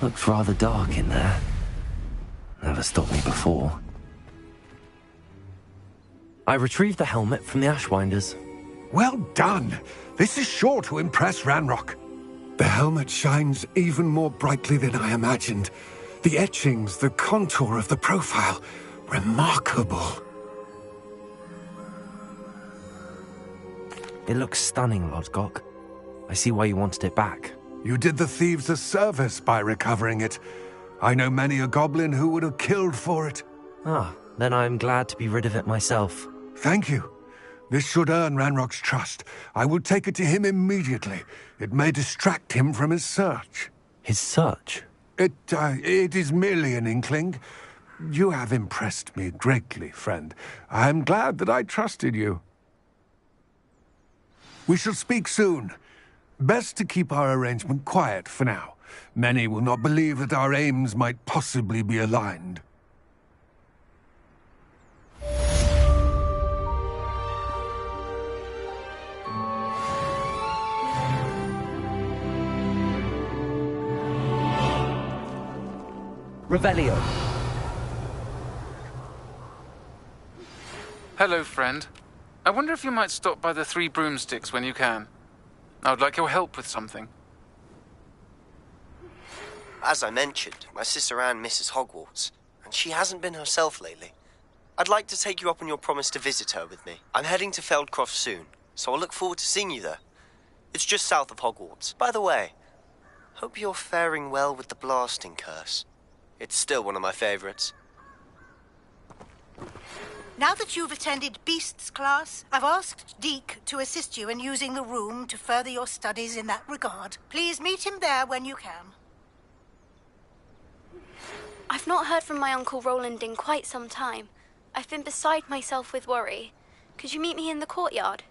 Looks rather dark in there. Never stopped me before. I retrieved the helmet from the Ashwinders. Well done! This is sure to impress Ranrock. The helmet shines even more brightly than I imagined. The etchings, the contour of the profile, remarkable. It looks stunning, Lodgok. I see why you wanted it back. You did the thieves a service by recovering it. I know many a goblin who would have killed for it. Ah, then I'm glad to be rid of it myself. Thank you. This should earn Ranrock's trust. I will take it to him immediately. It may distract him from his search. His search? It is merely an inkling. You have impressed me greatly, friend. I am glad that I trusted you. We shall speak soon. Best to keep our arrangement quiet for now. Many will not believe that our aims might possibly be aligned. Revelio. Hello, friend. I wonder if you might stop by the Three Broomsticks when you can. I would like your help with something. As I mentioned, my sister Anne misses Hogwarts, and she hasn't been herself lately. I'd like to take you up on your promise to visit her with me. I'm heading to Feldcroft soon, so I'll look forward to seeing you there. It's just south of Hogwarts. By the way, hope you're faring well with the blasting curse. It's still one of my favorites. Now that you've attended Beasts class, I've asked Deke to assist you in using the room to further your studies in that regard. Please meet him there when you can. I've not heard from my Uncle Roland in quite some time. I've been beside myself with worry. Could you meet me in the courtyard?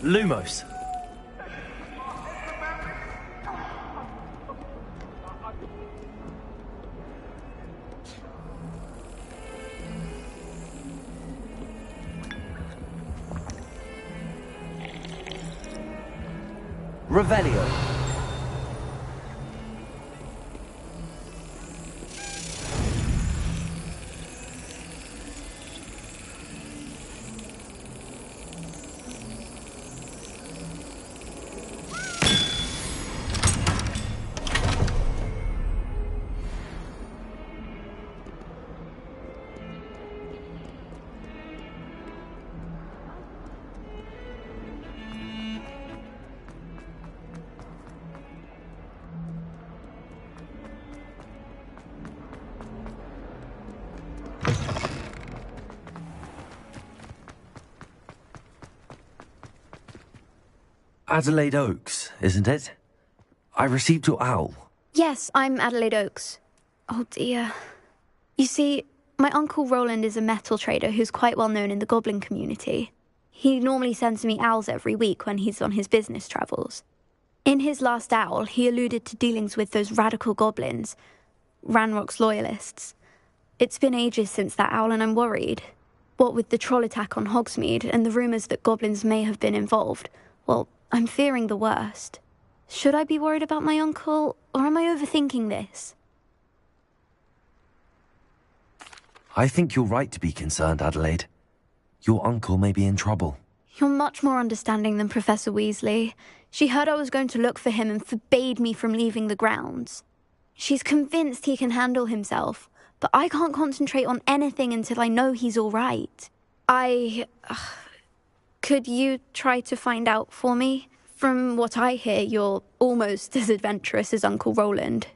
Lumos. Revelio. Adelaide Oaks, isn't it? I received your owl. Yes, I'm Adelaide Oaks. Oh dear. You see, my Uncle Roland is a metal trader who's quite well known in the goblin community. He normally sends me owls every week when he's on his business travels. In his last owl, he alluded to dealings with those radical goblins, Ranrock's loyalists. It's been ages since that owl and I'm worried. What with the troll attack on Hogsmeade and the rumours that goblins may have been involved, well, I'm fearing the worst. Should I be worried about my uncle, or am I overthinking this? I think you're right to be concerned, Adelaide. Your uncle may be in trouble. You're much more understanding than Professor Weasley. She heard I was going to look for him and forbade me from leaving the grounds. She's convinced he can handle himself, but I can't concentrate on anything until I know he's all right. Could you try to find out for me? From what I hear, you're almost as adventurous as Uncle Roland.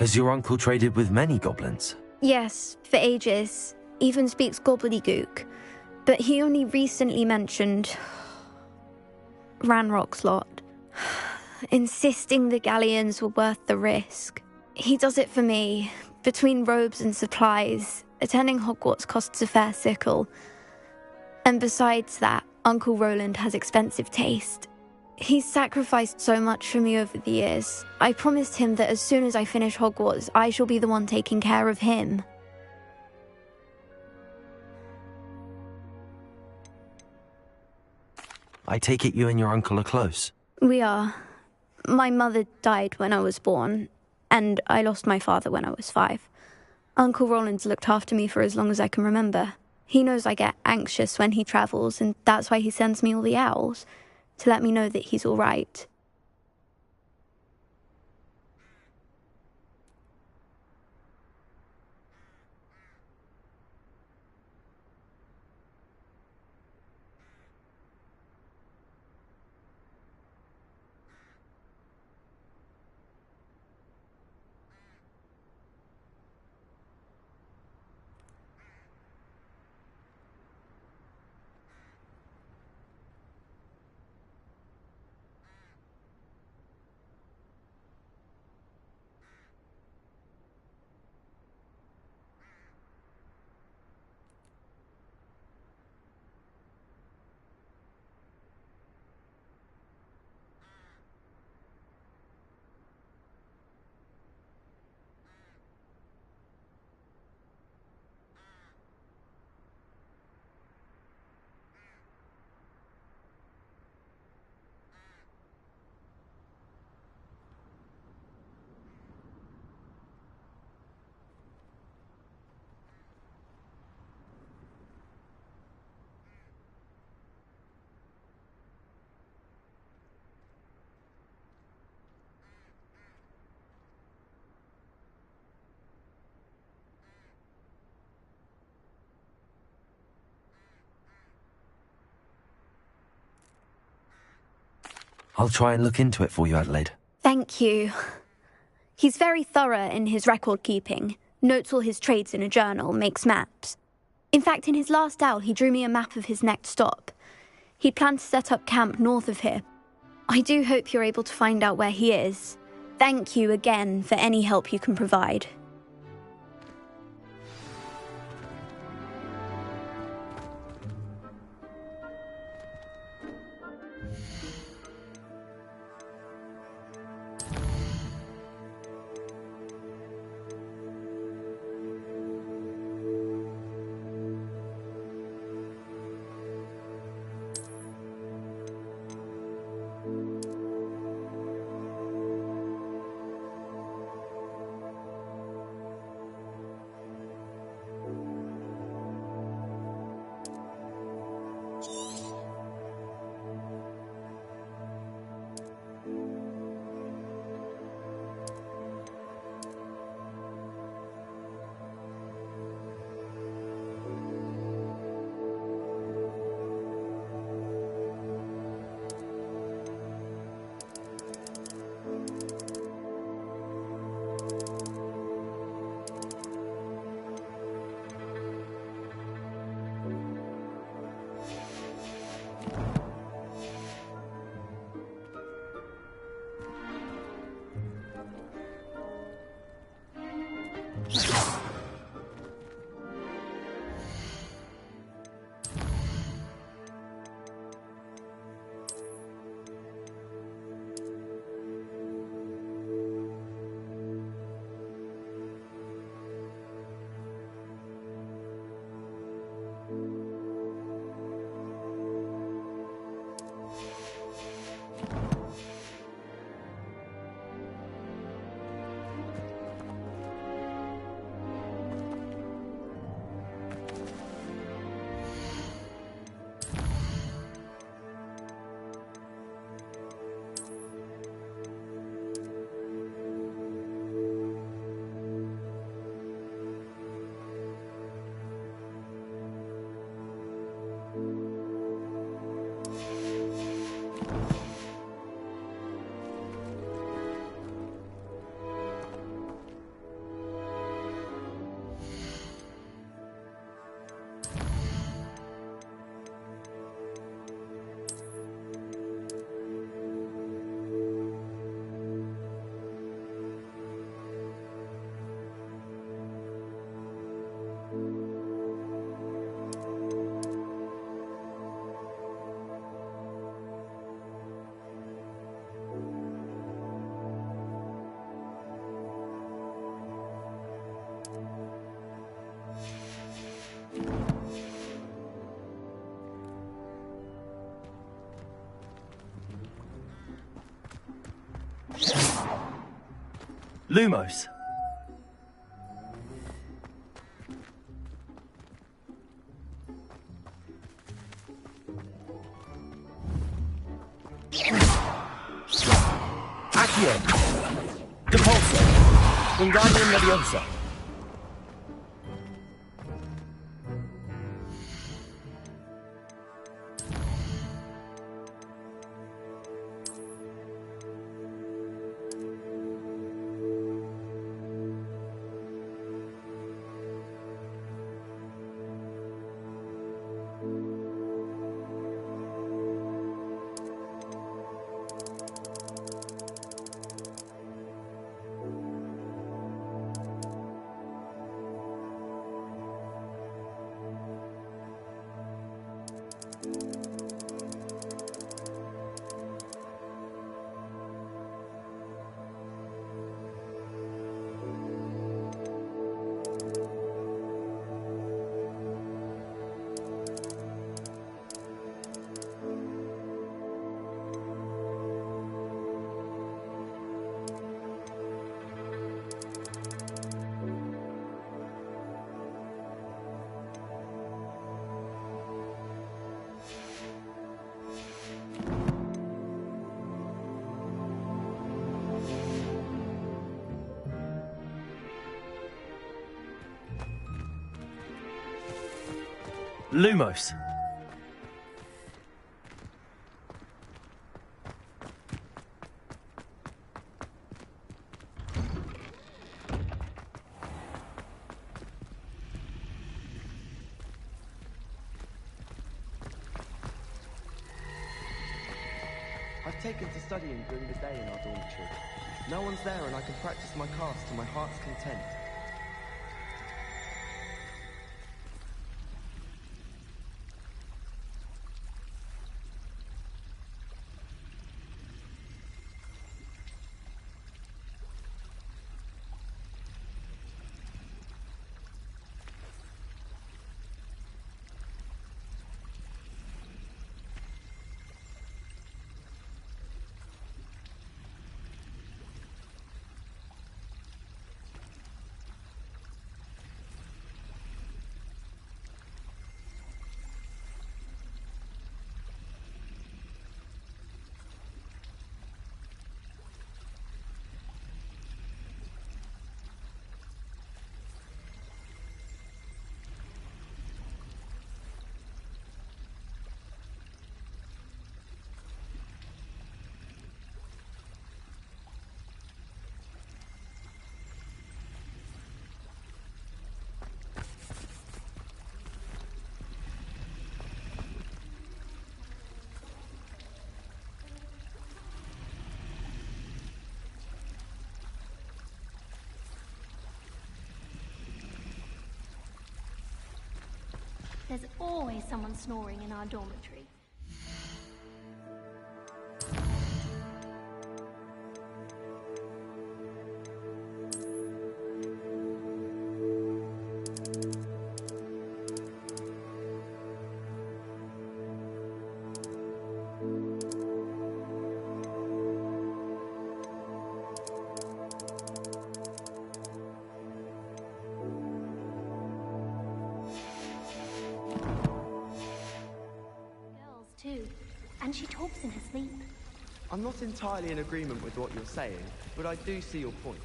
Has your uncle traded with many goblins? Yes, for ages. Even speaks gobbledygook. But he only recently mentioned Ranrock's lot, insisting the galleons were worth the risk. He does it for me. Between robes and supplies, attending Hogwarts costs a fair sickle. And besides that, Uncle Roland has expensive taste. He's sacrificed so much for me over the years. I promised him that as soon as I finish Hogwarts, I shall be the one taking care of him. I take it you and your uncle are close. We are. My mother died when I was born, and I lost my father when I was 5. Uncle Roland's looked after me for as long as I can remember. He knows I get anxious when he travels, and that's why he sends me all the owls, to let me know that he's all right. I'll try and look into it for you, Adelaide. Thank you. He's very thorough in his record keeping, notes all his trades in a journal, makes maps. In fact, in his last owl, he drew me a map of his next stop. He planned to set up camp north of here. I do hope you're able to find out where he is. Thank you again for any help you can provide. Lumos. Accio. Depulso. Wingardium Leviosa. Lumos. I've taken to studying during the day in our dormitory. No one's there and I can practice my cast to my heart's content. There's always someone snoring in our dormitory. Too. And she talks in her sleep. I'm not entirely in agreement with what you're saying, but I do see your point.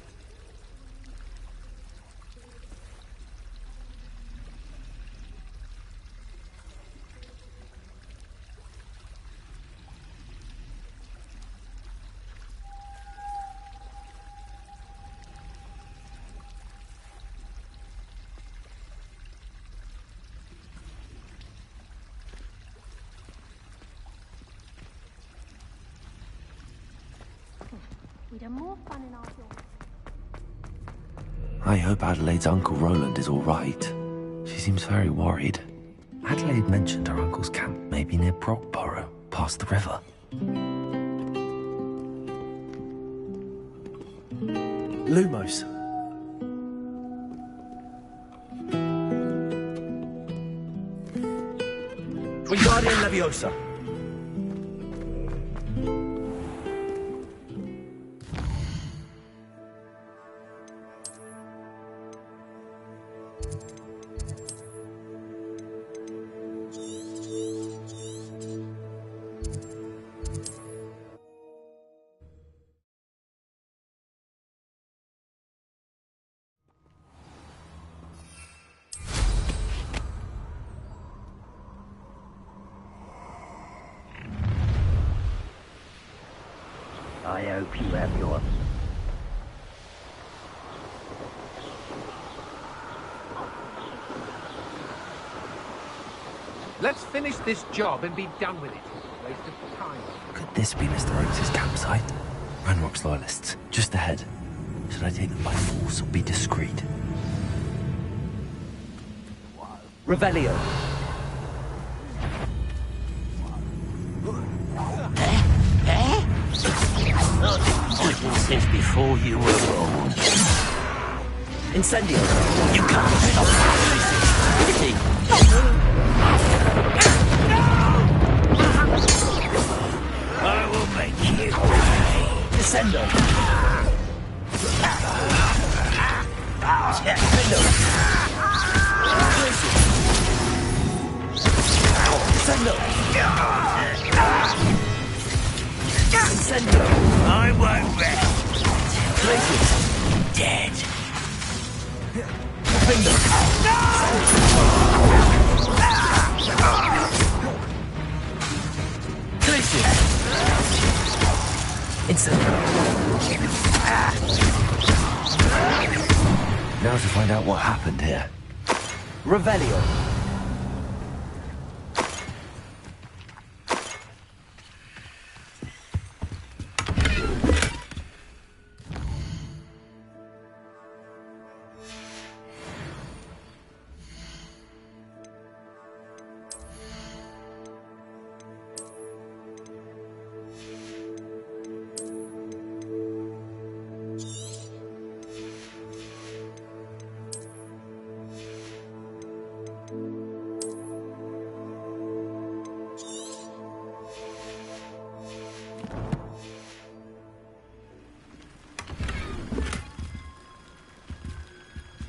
We'd have more fun in our dormitory. I hope Adelaide's Uncle Roland is all right. She seems very worried. Adelaide mentioned her uncle's camp may be near Brockborough, past the river. Lumos. Wingardium Leviosa. I hope you have your... Let's finish this job and be done with it. Waste of time. Could this be Mr. Oakes' campsite? Ranrock's loyalists, just ahead. Should I take them by force or be discreet? Revelio. Since before you were born. Incendio. You can't stop me. I will make you pay. Descendo. Descendo. Incendio. I won't rest. Places. Dead. Finger. Places. Incendio. Now to find out what happened here. Revelio.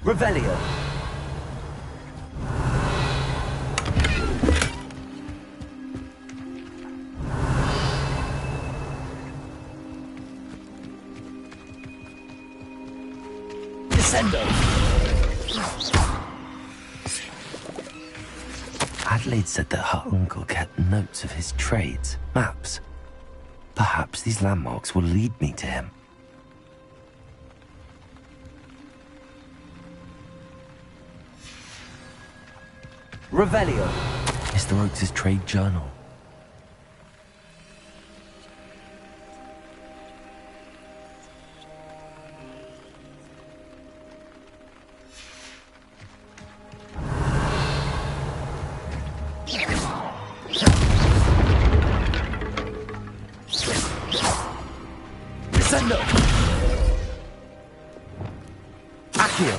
Revelio. Descendo. Adelaide said that her uncle kept notes of his trades, maps. Perhaps these landmarks will lead me to him. Revelio. Mr. Oakes' trade journal. Descendo. Accio.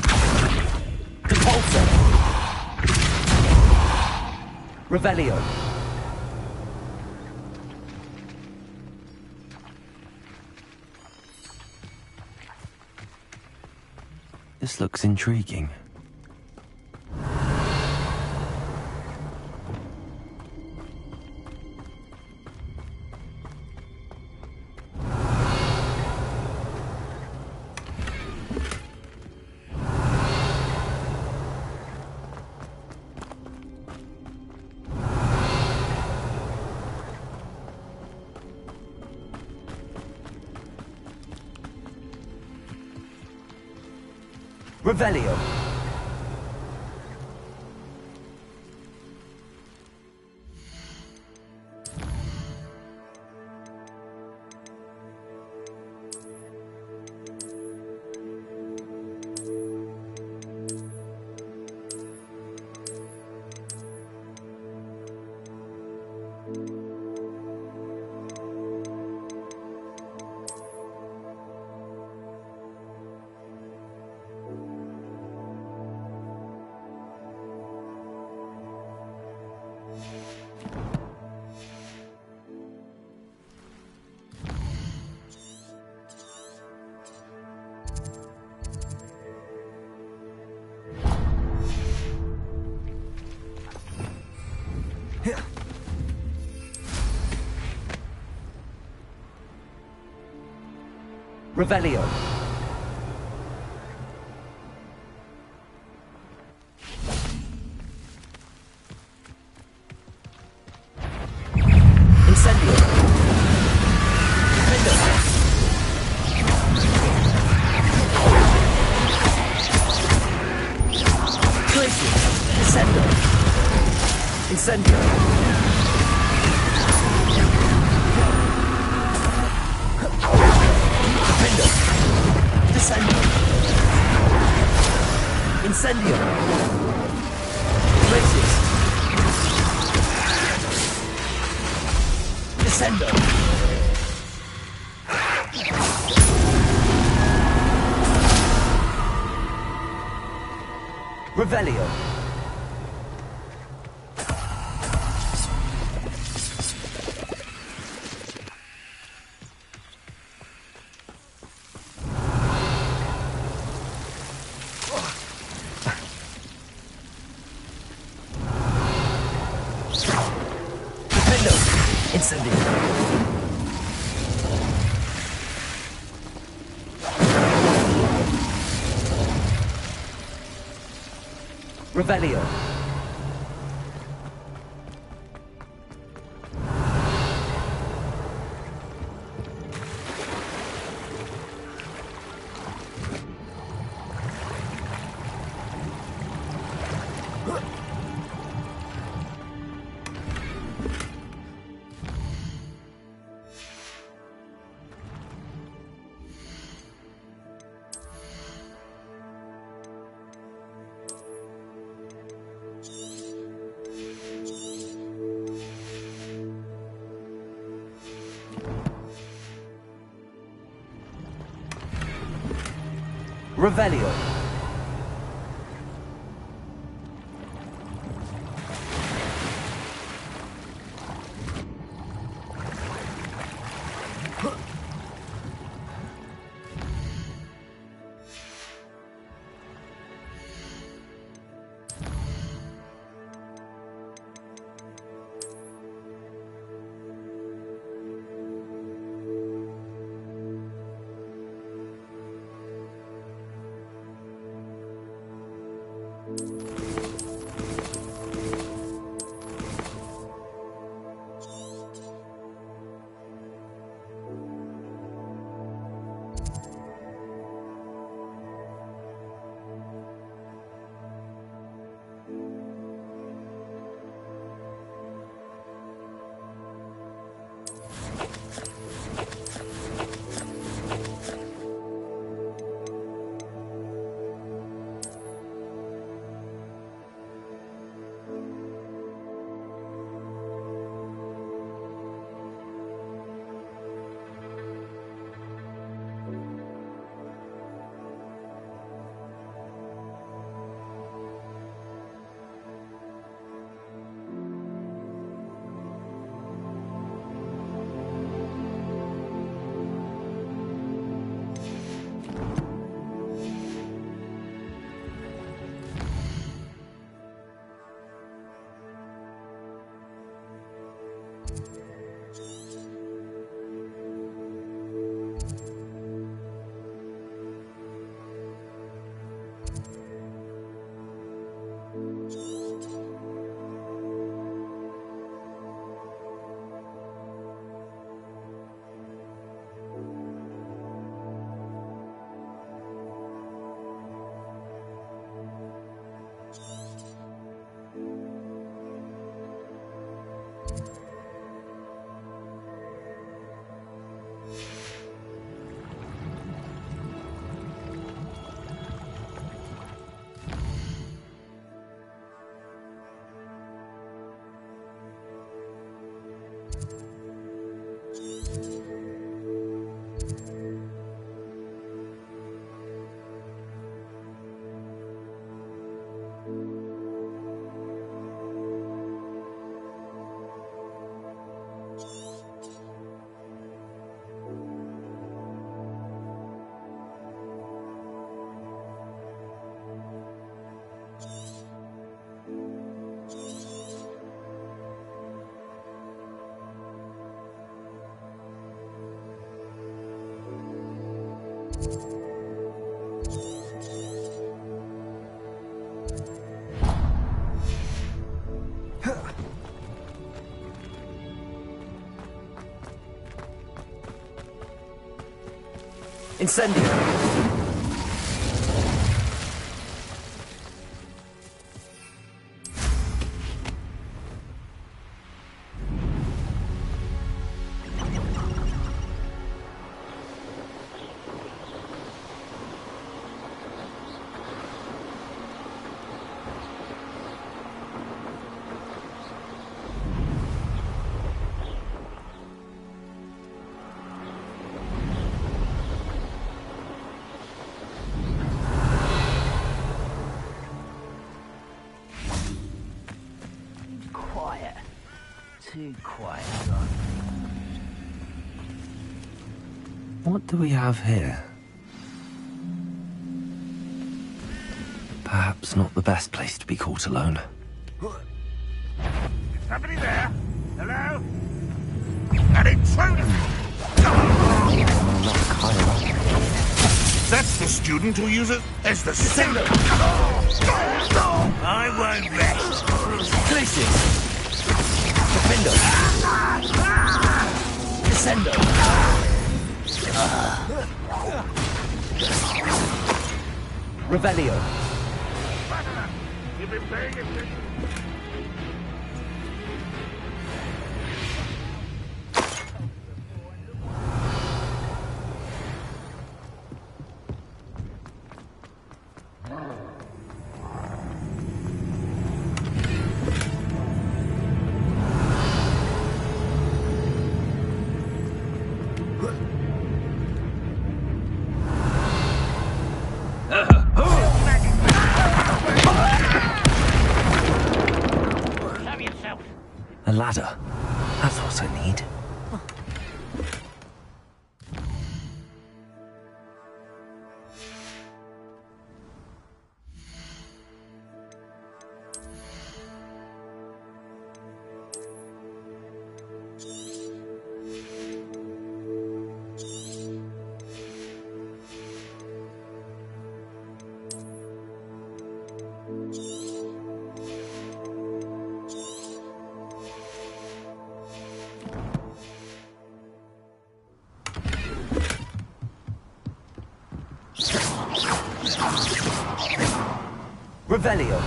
Depulso. Revelio. This looks intriguing. Revelio. Revelio. Incendio. Defendo. Incendio. Defendo. Descendo. Incendio. Resist. Descendo. Revelio. Defendo. Incendio. Revelio. Revelio. Incendio. too quiet, son. What do we have here? Perhaps not the best place to be caught alone. Is somebody there? Hello? An intruder! That's the student who uses as the symbol. I won't rest. Places. Defendo. Descendo. Revelio. You've been paying attention. A ladder. That's what I need. Revelio.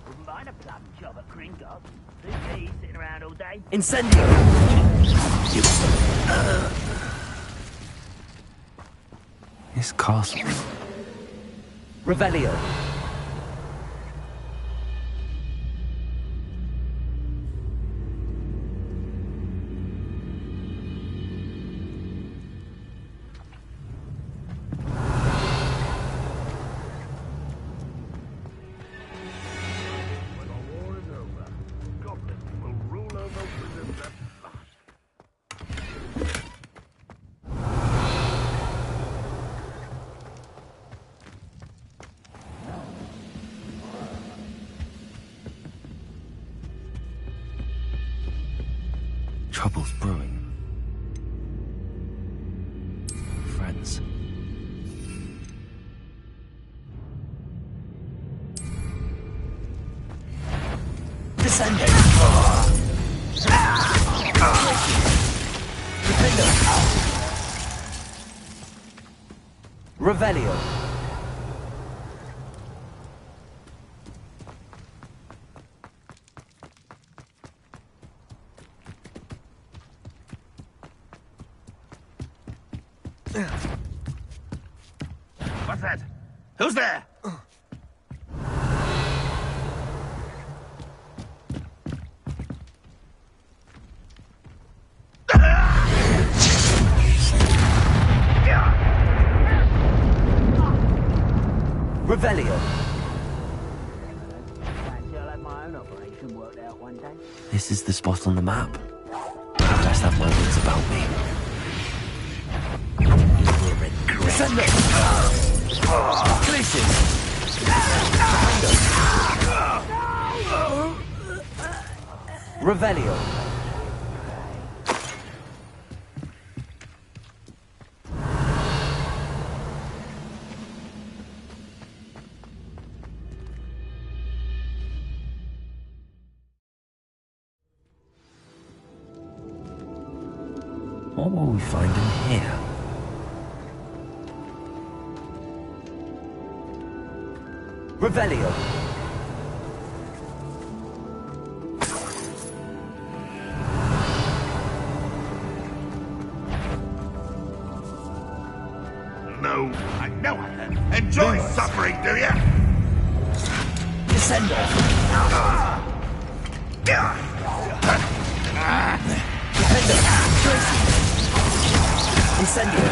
Wouldn't mind a plum job at Gringotts. Two peas sitting around all day. Incendio. This castle. Revelio. When the war is over, goblins will rule over wizards at last. Trouble's brewing. Friends. Descendo. Defendo. Revelio. What's that? Who's there? Revelio. Fancy I'll have my own operation worked out one day. This is the spot on the map. I best have my wits about me. Descendo. Places. Revelio. What will we find in here? Revelio. No, I know I can. Enjoy suffering, do you? Descendo. Defendo. Incendio.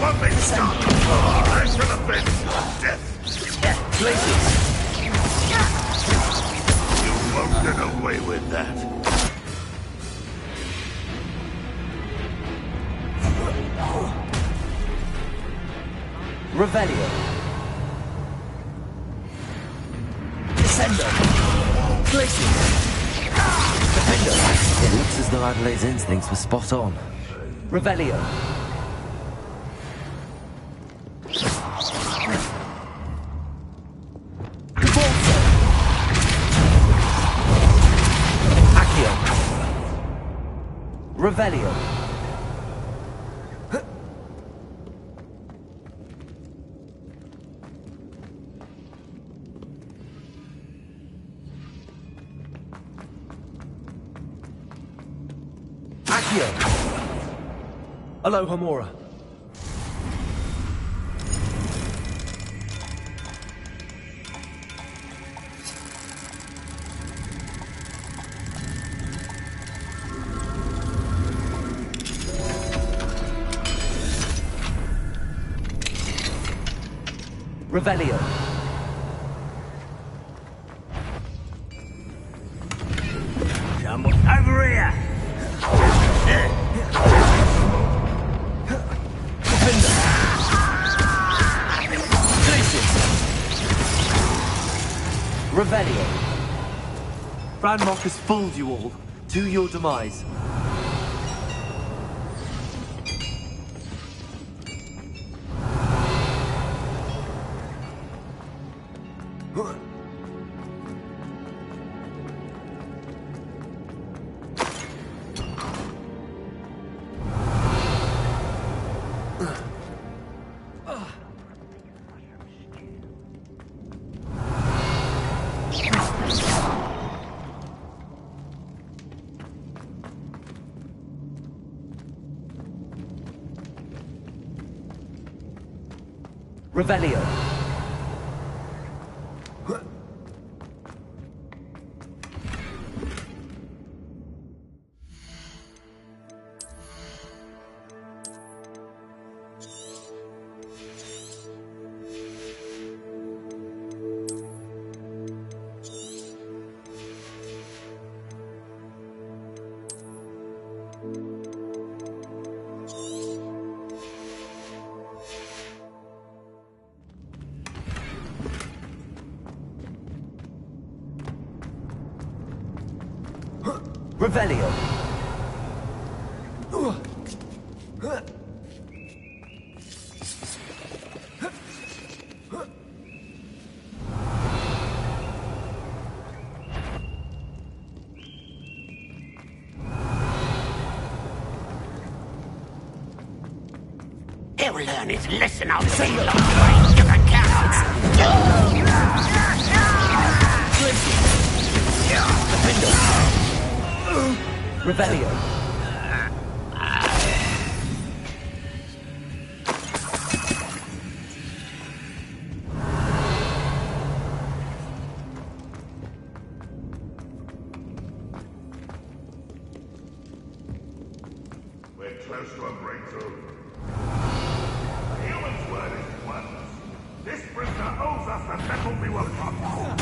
What they stop? Oh, I should have been death. Places. You won't get away with that. Revelio. Descendo. Places. Defender. It looks as though Adelaide's instincts were spot on. Revelio. Accio. Revelio. Accio. Aloha Mora. Revelio. Come over here. Revelio. Ranrock has fooled you all. To your demise. Revelio. Revelio. He'll learn his lesson out there. You can count. Revelio. We're close to a breakthrough. The human's word is worthless. This prisoner owes us the metal we were promised.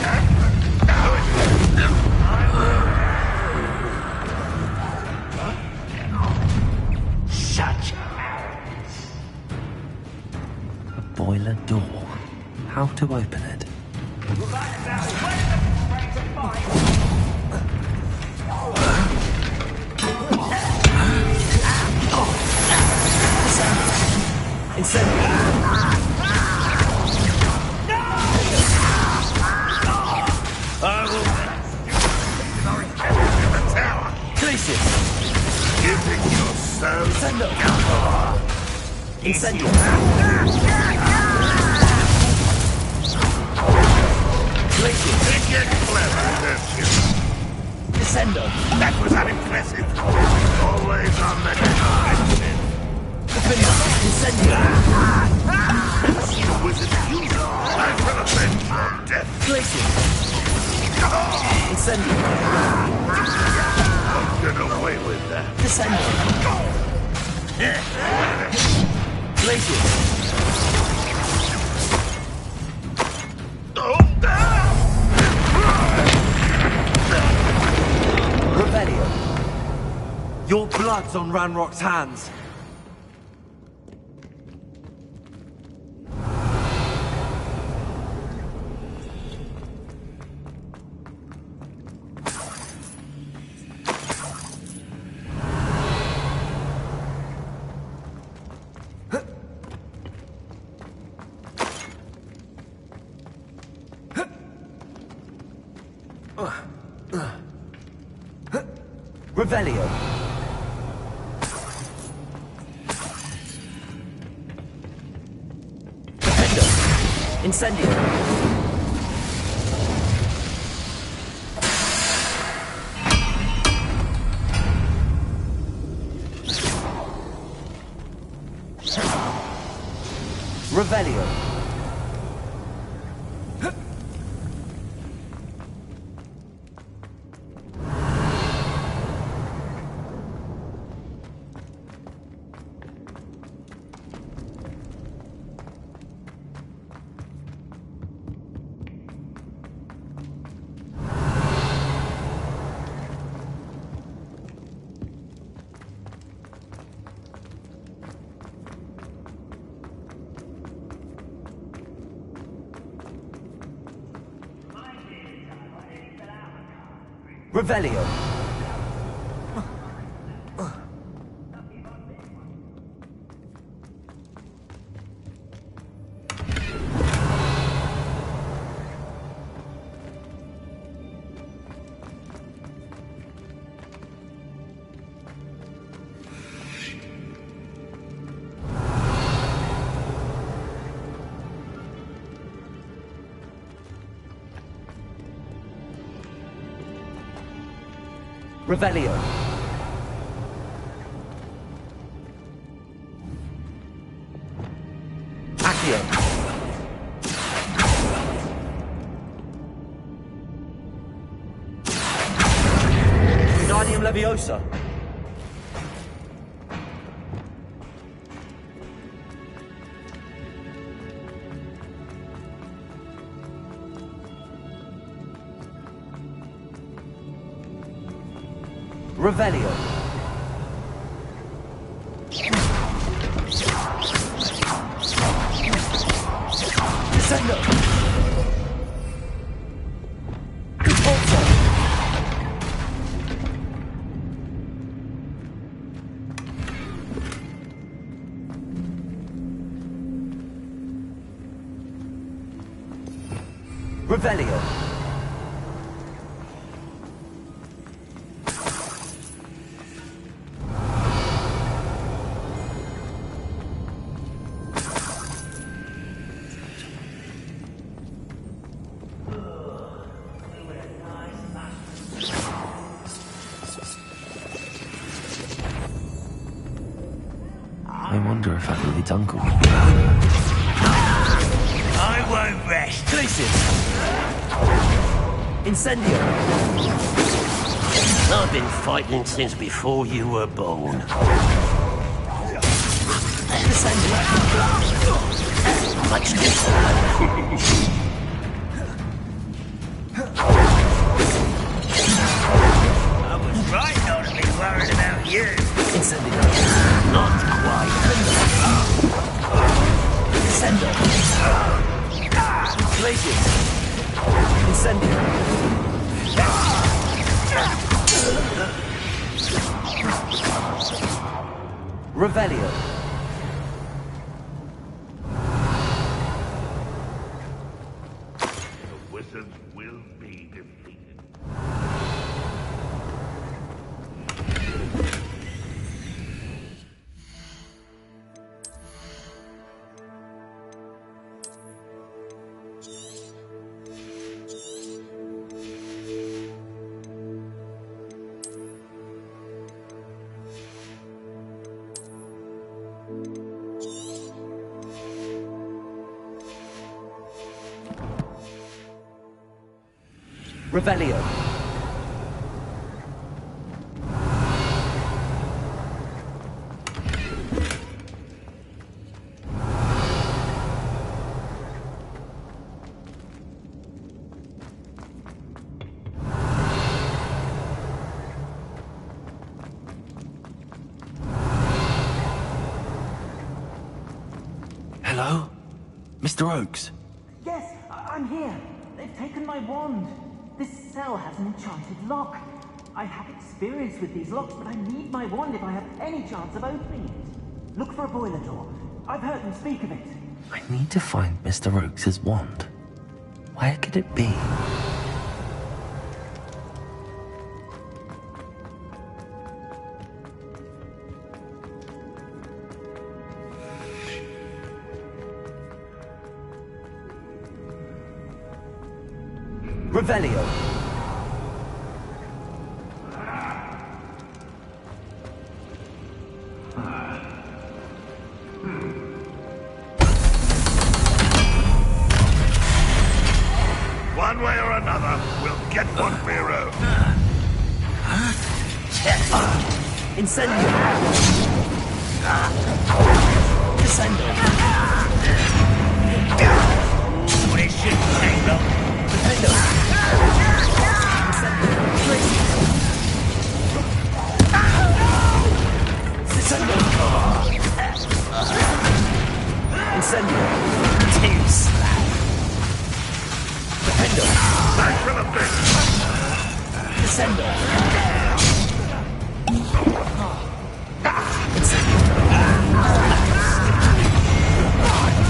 Shut your mouth. A boiler door. How to open it? Incendio. Think you're clever, don't you? Descendo. That was unimpressive. Always on the defensive. Incendio. You wizard, you. I will avenge your death. Glacier. Incendio. Don't get away with that. Descendo. Glacier. Revelio. Your blood's on Ranrock's hands. Revelio. Defender. Incendio. Revelio. Revelio. Revelio. Accio. Wingardium Leviosa. Revelio. Descendo. Repulsor. Revelio. I wonder if Adelaide's uncle. I won't rest. Glacius. Incendio. I've been fighting since before you were born. Much different. I was right not to be worried about you. Incendio. Not quite. Incendio. Glacius. Incendio. Revelio. The wizards will be defeated. Revelio. Hello? Mr. Oakes? Yes, I'm here. They've taken my wand. This cell has an enchanted lock. I have experience with these locks, but I need my wand if I have any chance of opening it. Look for a boiler door. I've heard them speak of it. I need to find Mr. Oakes' wand. Where could it be? Revelio. One way or another, we'll get one for your own. Incendio. Descendo. Ooh, this shouldn't take long. Dependo. Incendio. Too slack. Dependo. Back for the bit. Descendo.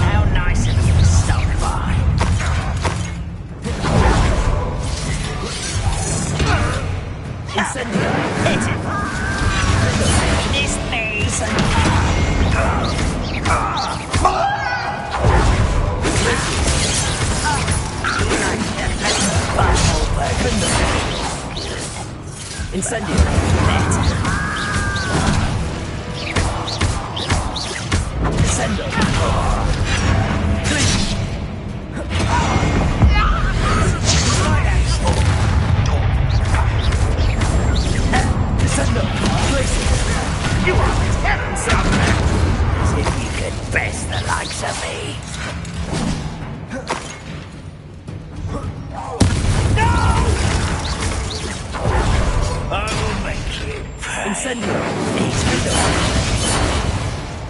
How nice of you to stop by. Incendio. Hit it. This Incendio. Descendo. Descendo. You are terrible. As if you could best the likes of me. I will make you pay. Incendio.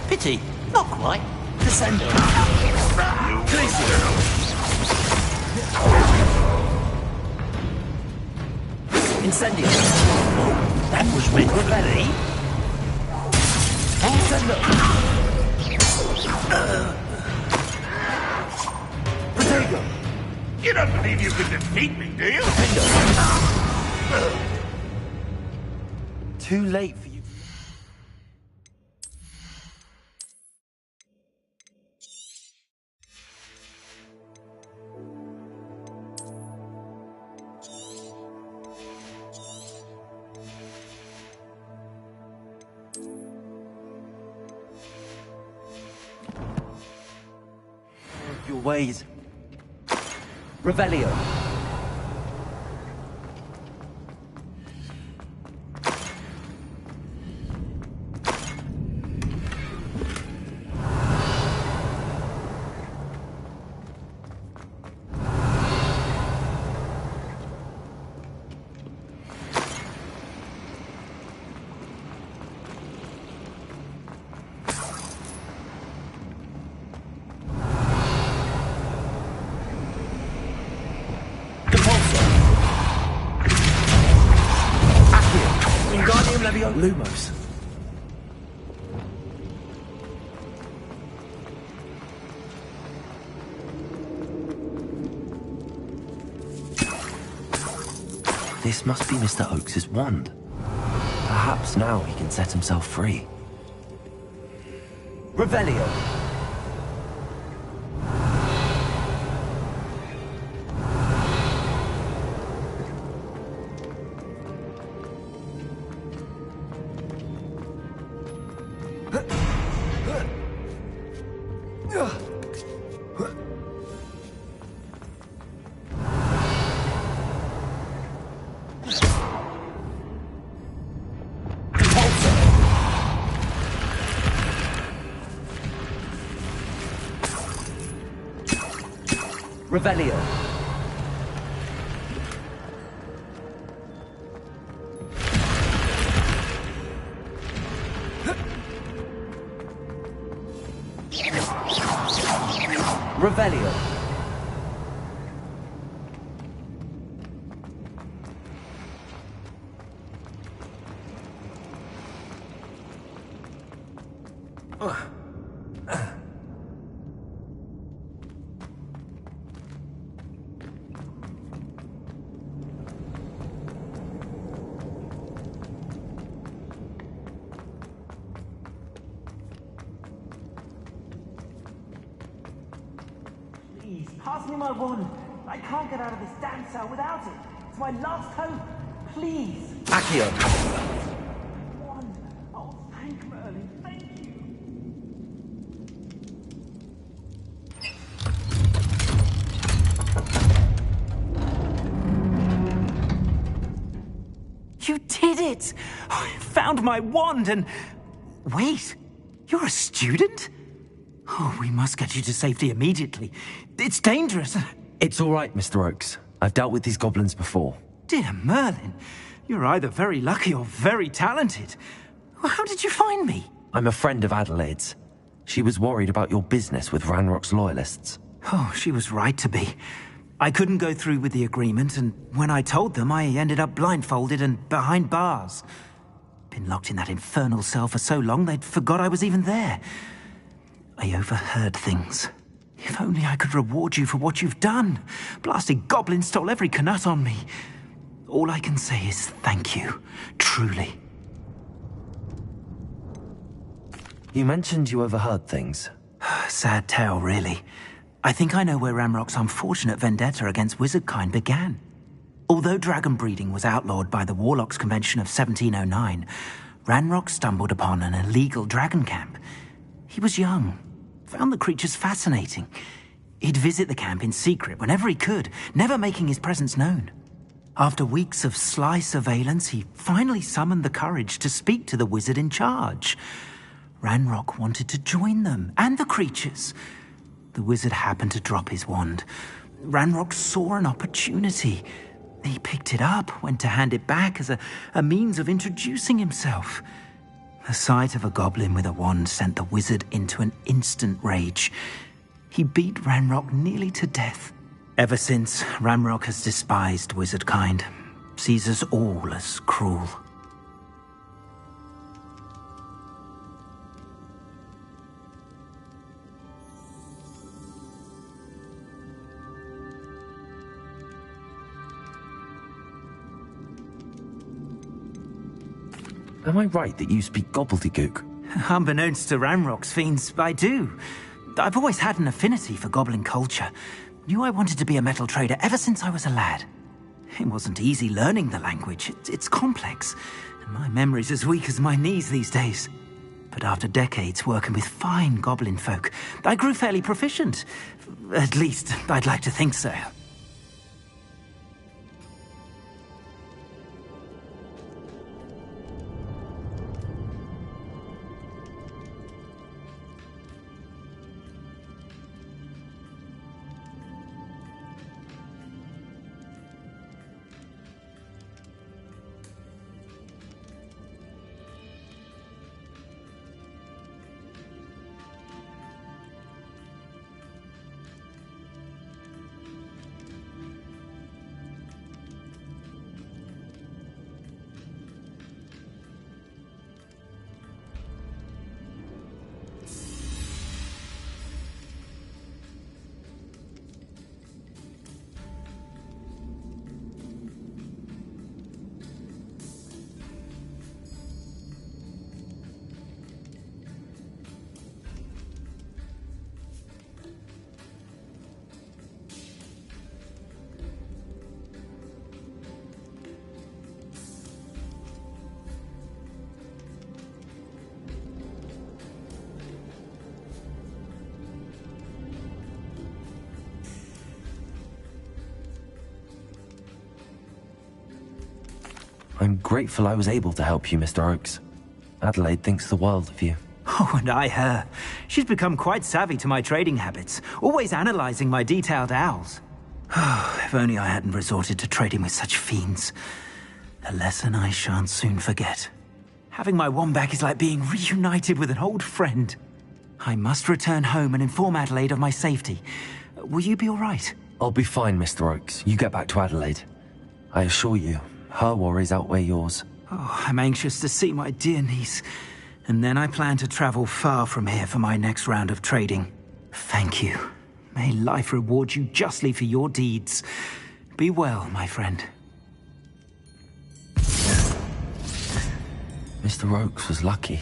Pity, not quite. Descendo. Incendio. That was meant for Betty. Incendio. Protego. You don't believe you can defeat me, do you? Too late for you. Your ways. Revelio. Lumos. This must be Mr. Oakes' wand. Perhaps now he can set himself free. Revelio. Revelio. Revelio. Please, pass me my wand. I can't get out of this damn cell without it. It's my last hope. Please. Accio. Wand. Oh, thank Merlin. Thank you. You did it! I found my wand and... Wait, you're a student? Oh, we must get you to safety immediately. It's dangerous. It's all right, Mr. Oakes. I've dealt with these goblins before. Dear Merlin, you're either very lucky or very talented. How did you find me? I'm a friend of Adelaide's. She was worried about your business with Ranrock's loyalists. Oh, she was right to be. I couldn't go through with the agreement, and when I told them, I ended up blindfolded and behind bars. Been locked in that infernal cell for so long, they'd forgot I was even there. I overheard things. If only I could reward you for what you've done. Blasted goblin stole every canut on me. All I can say is thank you, truly. You mentioned you overheard things. Sad tale, really. I think I know where Ranrock's unfortunate vendetta against wizardkind began. Although dragon breeding was outlawed by the Warlocks Convention of 1709, Ranrock stumbled upon an illegal dragon camp. He was young, found the creatures fascinating. He'd visit the camp in secret whenever he could, never making his presence known. After weeks of sly surveillance, he finally summoned the courage to speak to the wizard in charge. Ranrock wanted to join them, and the creatures. The wizard happened to drop his wand. Ranrock saw an opportunity. He picked it up, went to hand it back as a means of introducing himself. The sight of a goblin with a wand sent the wizard into an instant rage. He beat Ranrock nearly to death. Ever since, Ranrock has despised wizardkind, sees us all as cruel. Am I right that you speak gobbledygook? Unbeknownst to Ranrock's fiends, I do. I've always had an affinity for goblin culture. Knew I wanted to be a metal trader ever since I was a lad. It wasn't easy learning the language. It's complex, and my memory's as weak as my knees these days. But after decades working with fine goblin folk, I grew fairly proficient. At least, I'd like to think so. I'm grateful I was able to help you, Mr. Oakes. Adelaide thinks the world of you. Oh, and I her. She's become quite savvy to my trading habits, always analyzing my detailed owls. If only I hadn't resorted to trading with such fiends. A lesson I shan't soon forget. Having my wand back is like being reunited with an old friend. I must return home and inform Adelaide of my safety. Will you be all right? I'll be fine, Mr. Oakes. You get back to Adelaide. I assure you, her worries outweigh yours. Oh, I'm anxious to see my dear niece. And then I plan to travel far from here for my next round of trading. Thank you. May life reward you justly for your deeds. Be well, my friend. Mr. Oakes was lucky.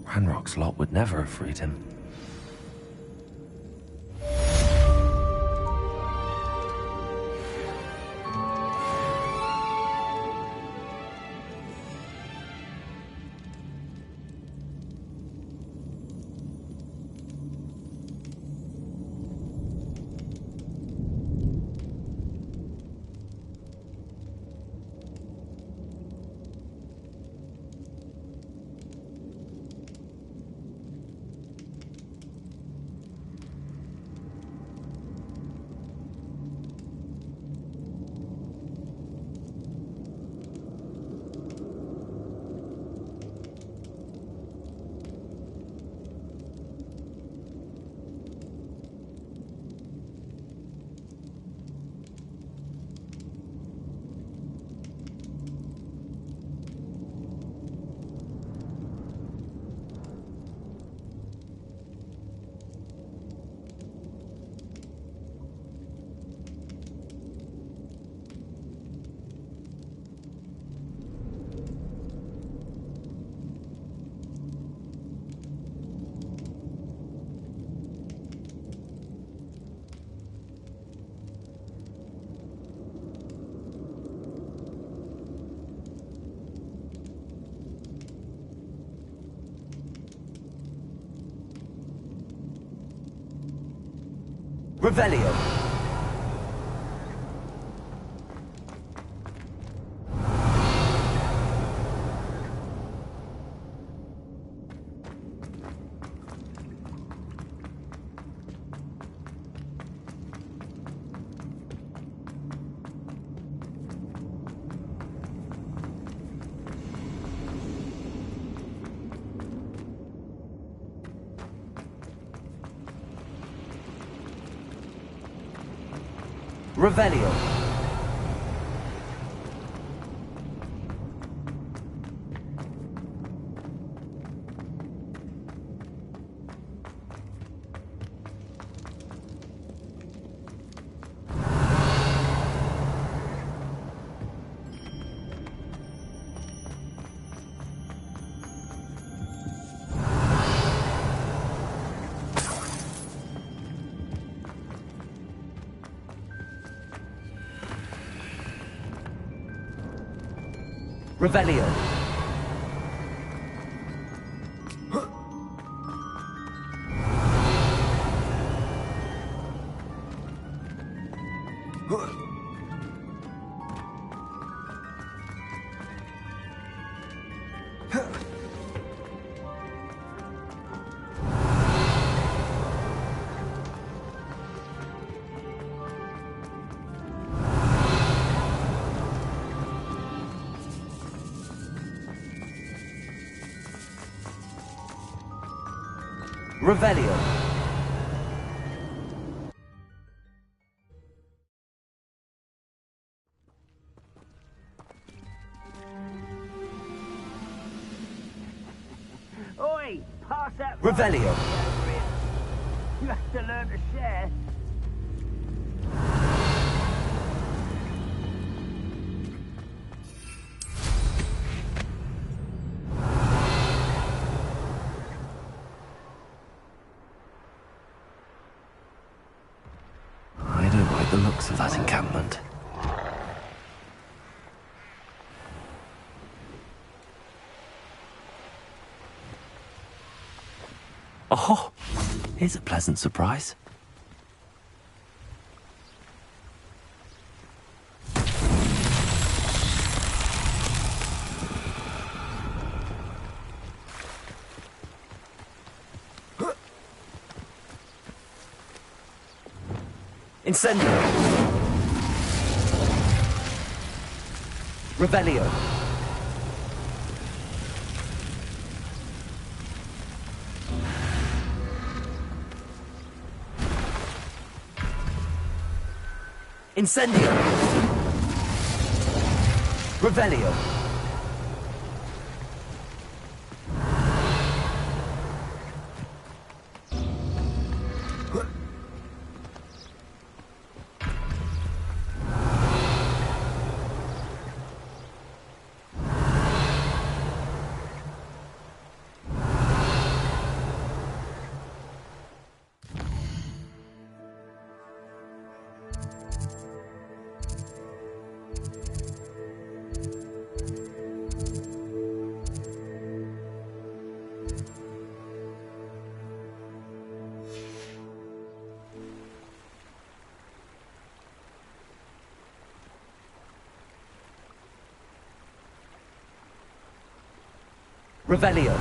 Ranrock's lot would never have freed him. Revelio. Revelio. Revelio. Revelio. Oi, pass that. Revelio. You have to learn to share. I don't like the looks of that encampment. Oh, here's a pleasant surprise. Incendio. Revelio. Incendio! Revelio! Revelio.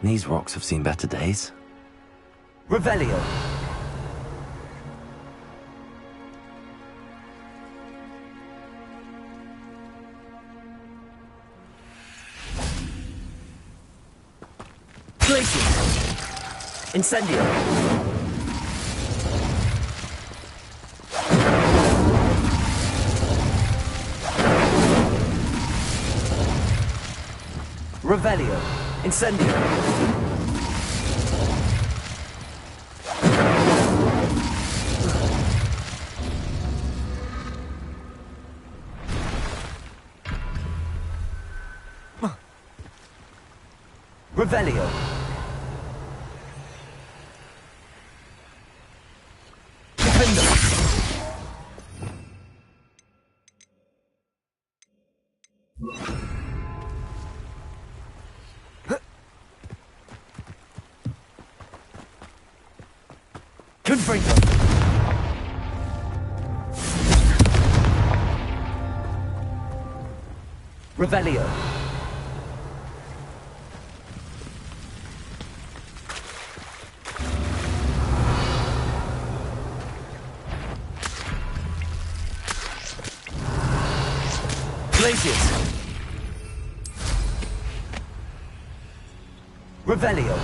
These rocks have seen better days. Revelio. Glacius. Incendio. Revelio. Incendio. Revelio. Defender. Confringo. Revelio. Glacius. Revelio.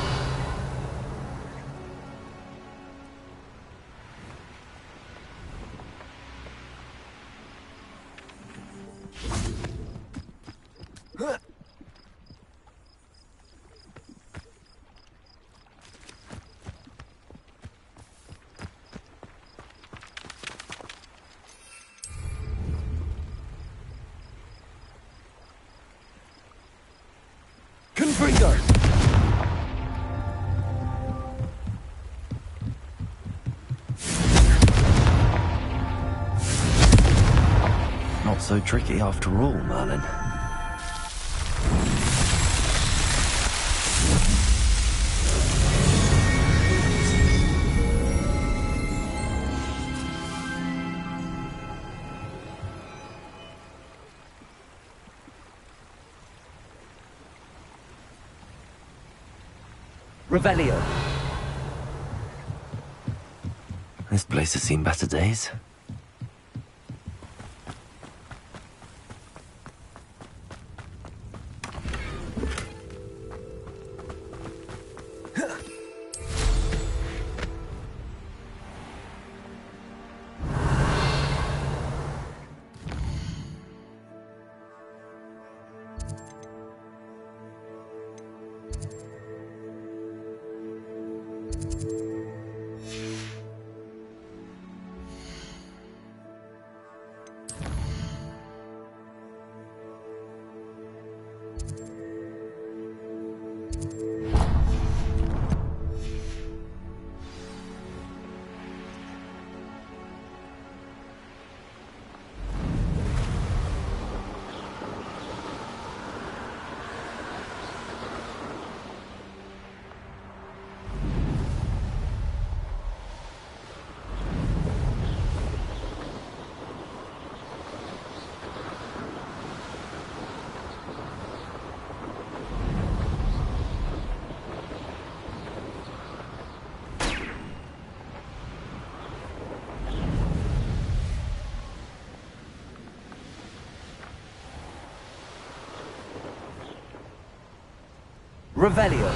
Confringo. Not so tricky after all, Merlin. Revelio. This place has seen better days. Revelio.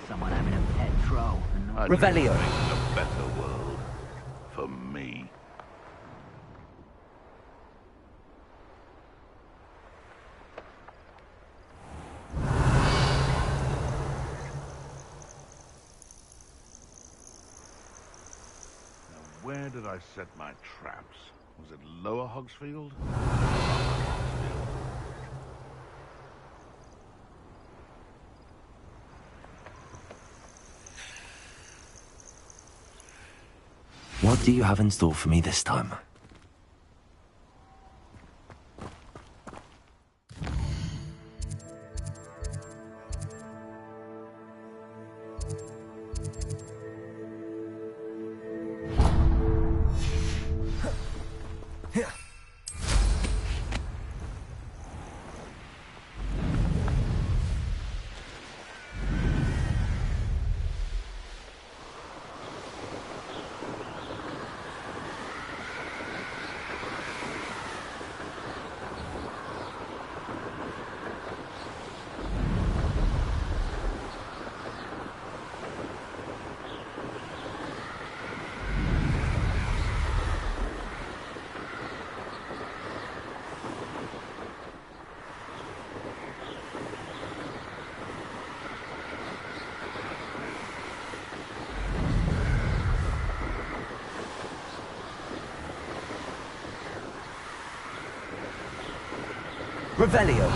Someone having a pet troll. Revelio. A better world for me. Now, where did I set my traps? Was it Lower Hogsfield? What do you have in store for me this time? Revelio.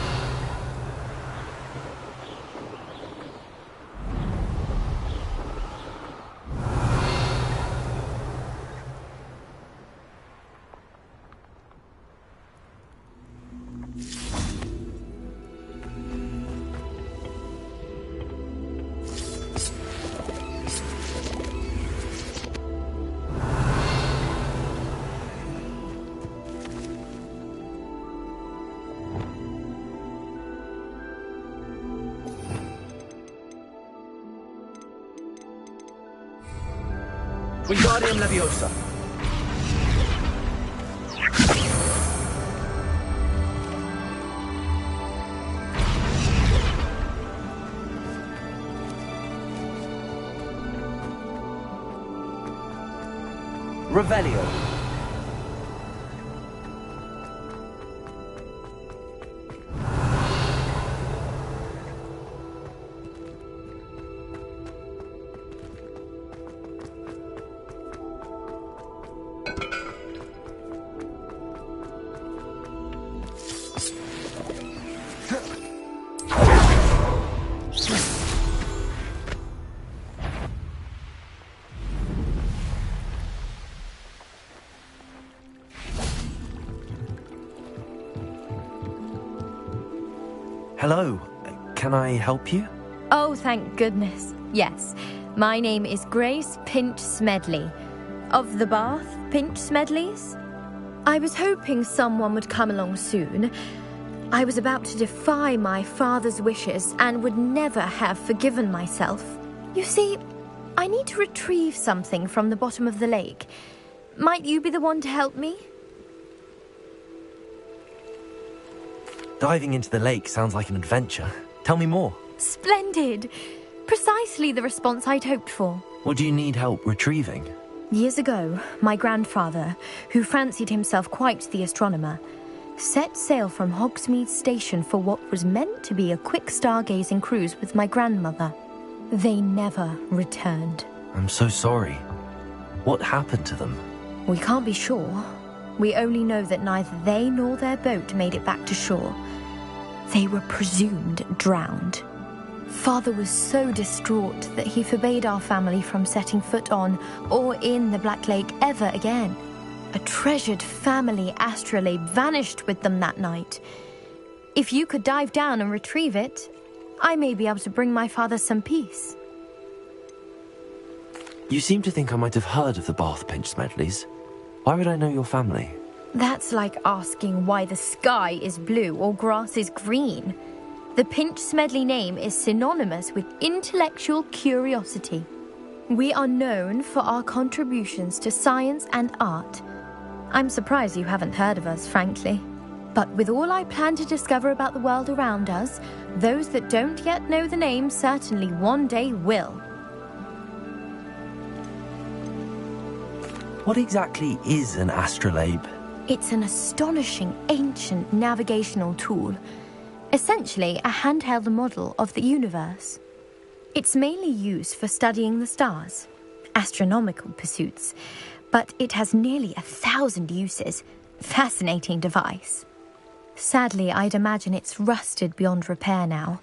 Wingardium Leviosa. Revelio. Hello. Can I help you? Oh, thank goodness. Yes. My name is Grace Pinch Smedley. Of the Bath Pinch Smedleys? I was hoping someone would come along soon. I was about to defy my father's wishes and would never have forgiven myself. You see, I need to retrieve something from the bottom of the lake. Might you be the one to help me? Diving into the lake sounds like an adventure. Tell me more. Splendid! Precisely the response I'd hoped for. What do you need help retrieving? Years ago, my grandfather, who fancied himself quite the astronomer, set sail from Hogsmeade Station for what was meant to be a quick stargazing cruise with my grandmother. They never returned. I'm so sorry. What happened to them? We can't be sure. We only know that neither they nor their boat made it back to shore. They were presumed drowned. Father was so distraught that he forbade our family from setting foot on or in the Black Lake ever again. A treasured family astrolabe vanished with them that night. If you could dive down and retrieve it, I may be able to bring my father some peace. You seem to think I might have heard of the Bath Pinch Smedleys. Why would I know your family? That's like asking why the sky is blue or grass is green. The Pinch Smedley name is synonymous with intellectual curiosity. We are known for our contributions to science and art. I'm surprised you haven't heard of us, frankly. But with all I plan to discover about the world around us, those that don't yet know the name certainly one day will. What exactly is an astrolabe? It's an astonishing ancient navigational tool. Essentially a handheld model of the universe. It's mainly used for studying the stars, astronomical pursuits, but it has nearly 1,000 uses. Fascinating device. Sadly, I'd imagine it's rusted beyond repair now.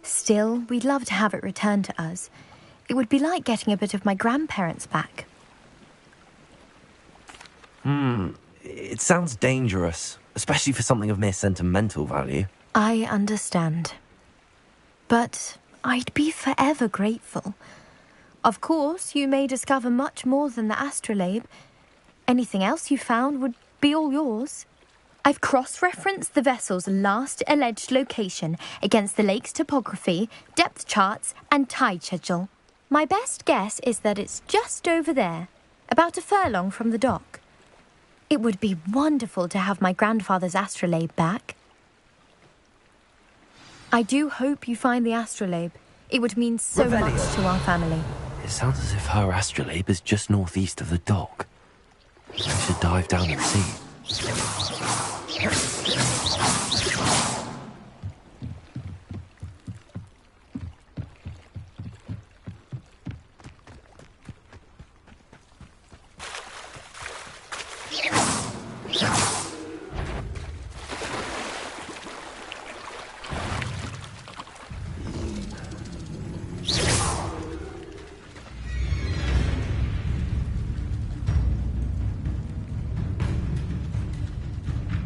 Still, we'd love to have it returned to us. It would be like getting a bit of my grandparents back. It sounds dangerous, especially for something of mere sentimental value. I understand. But I'd be forever grateful. Of course, you may discover much more than the astrolabe. Anything else you found would be all yours. I've cross-referenced the vessel's last alleged location against the lake's topography, depth charts, and tide schedule. My best guess is that it's just over there, about a furlong from the dock. It would be wonderful to have my grandfather's astrolabe back. I do hope you find the astrolabe. It would mean so much to our family. It sounds as if her astrolabe is just northeast of the dock. I should dive down and see.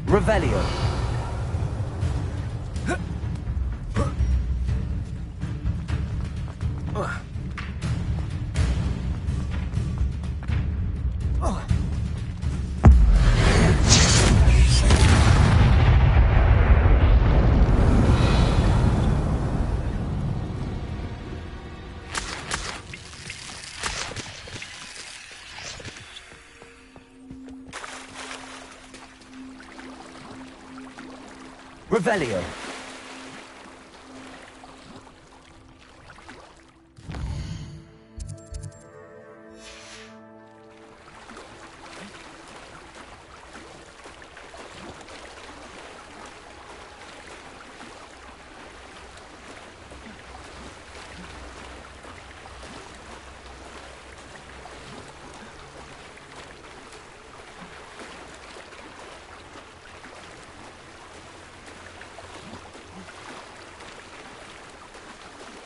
Revelio. Revelio.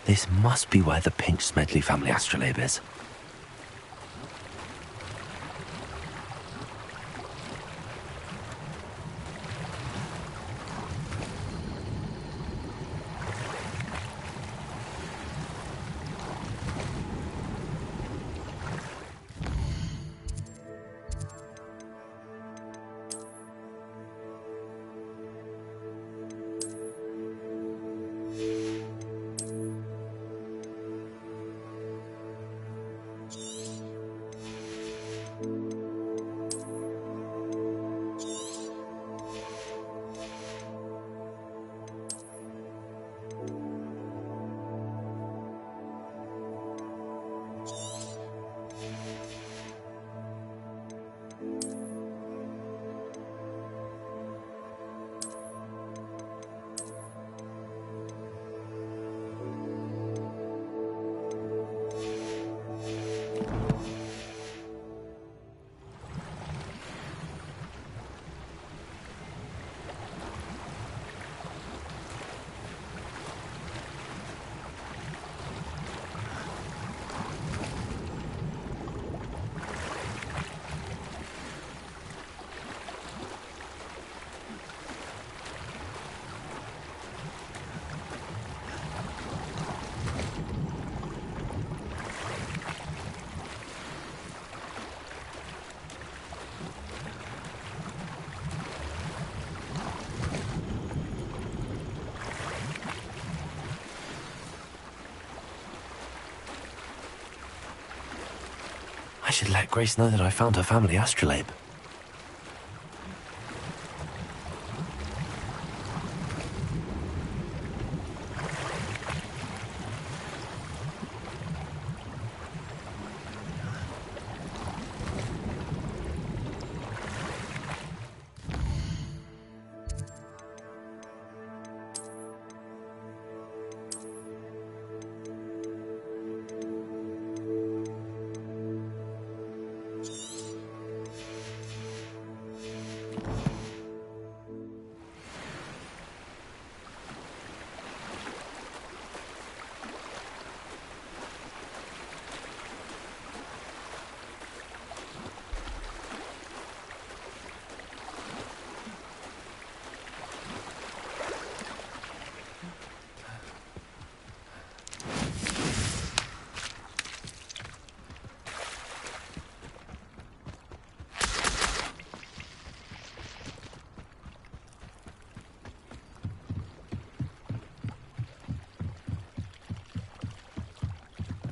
This must be where the Pinch Smedley family astrolabe is. I should let Grace know that I found her family astrolabe.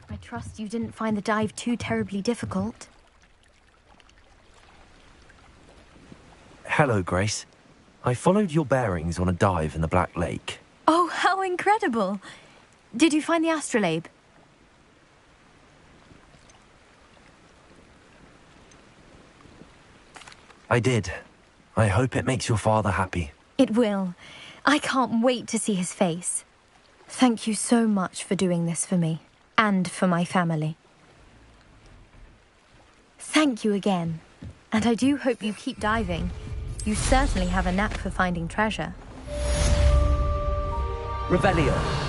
I trust you didn't find the dive too terribly difficult. Hello, Grace. I followed your bearings on a dive in the Black Lake. Oh, how incredible! Did you find the astrolabe? I did. I hope it makes your father happy. It will. I can't wait to see his face. Thank you so much for doing this for me, and for my family. Thank you again. And I do hope you keep diving. You certainly have a knack for finding treasure. Revelio.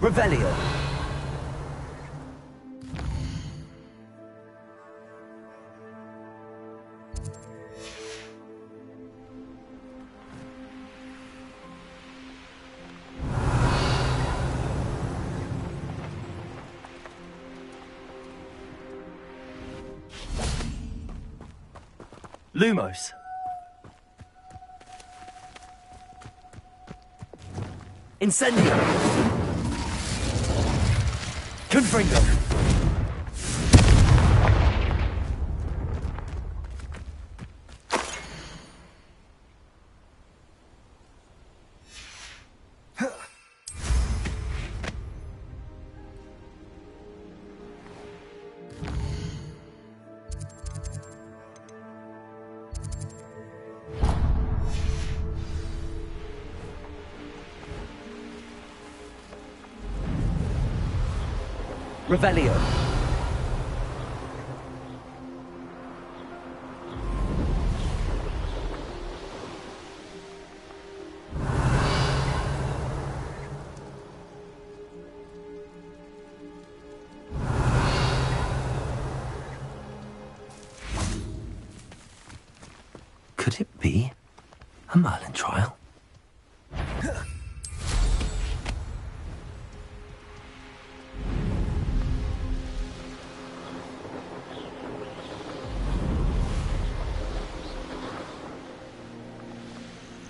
Revelio. Lumos. Incendio. Confringo. Revelio. Could it be a Merlin trial?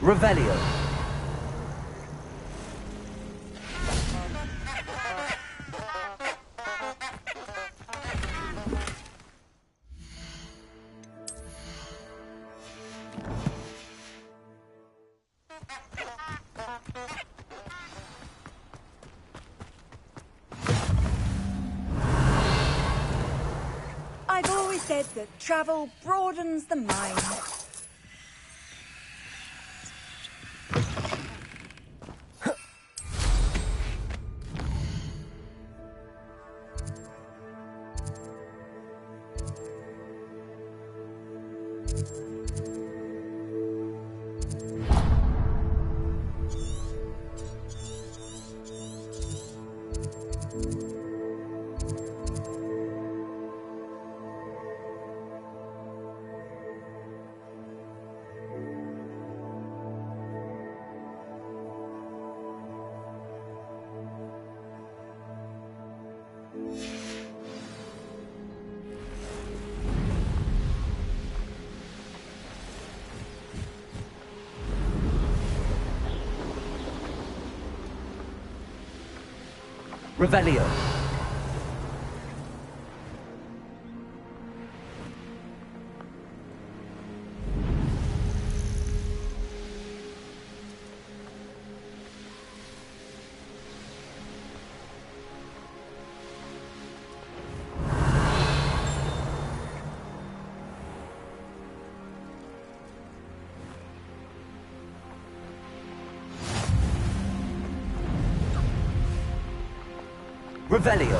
Revelio. I've always said that travel broadens the mind. Revelio. Revelio.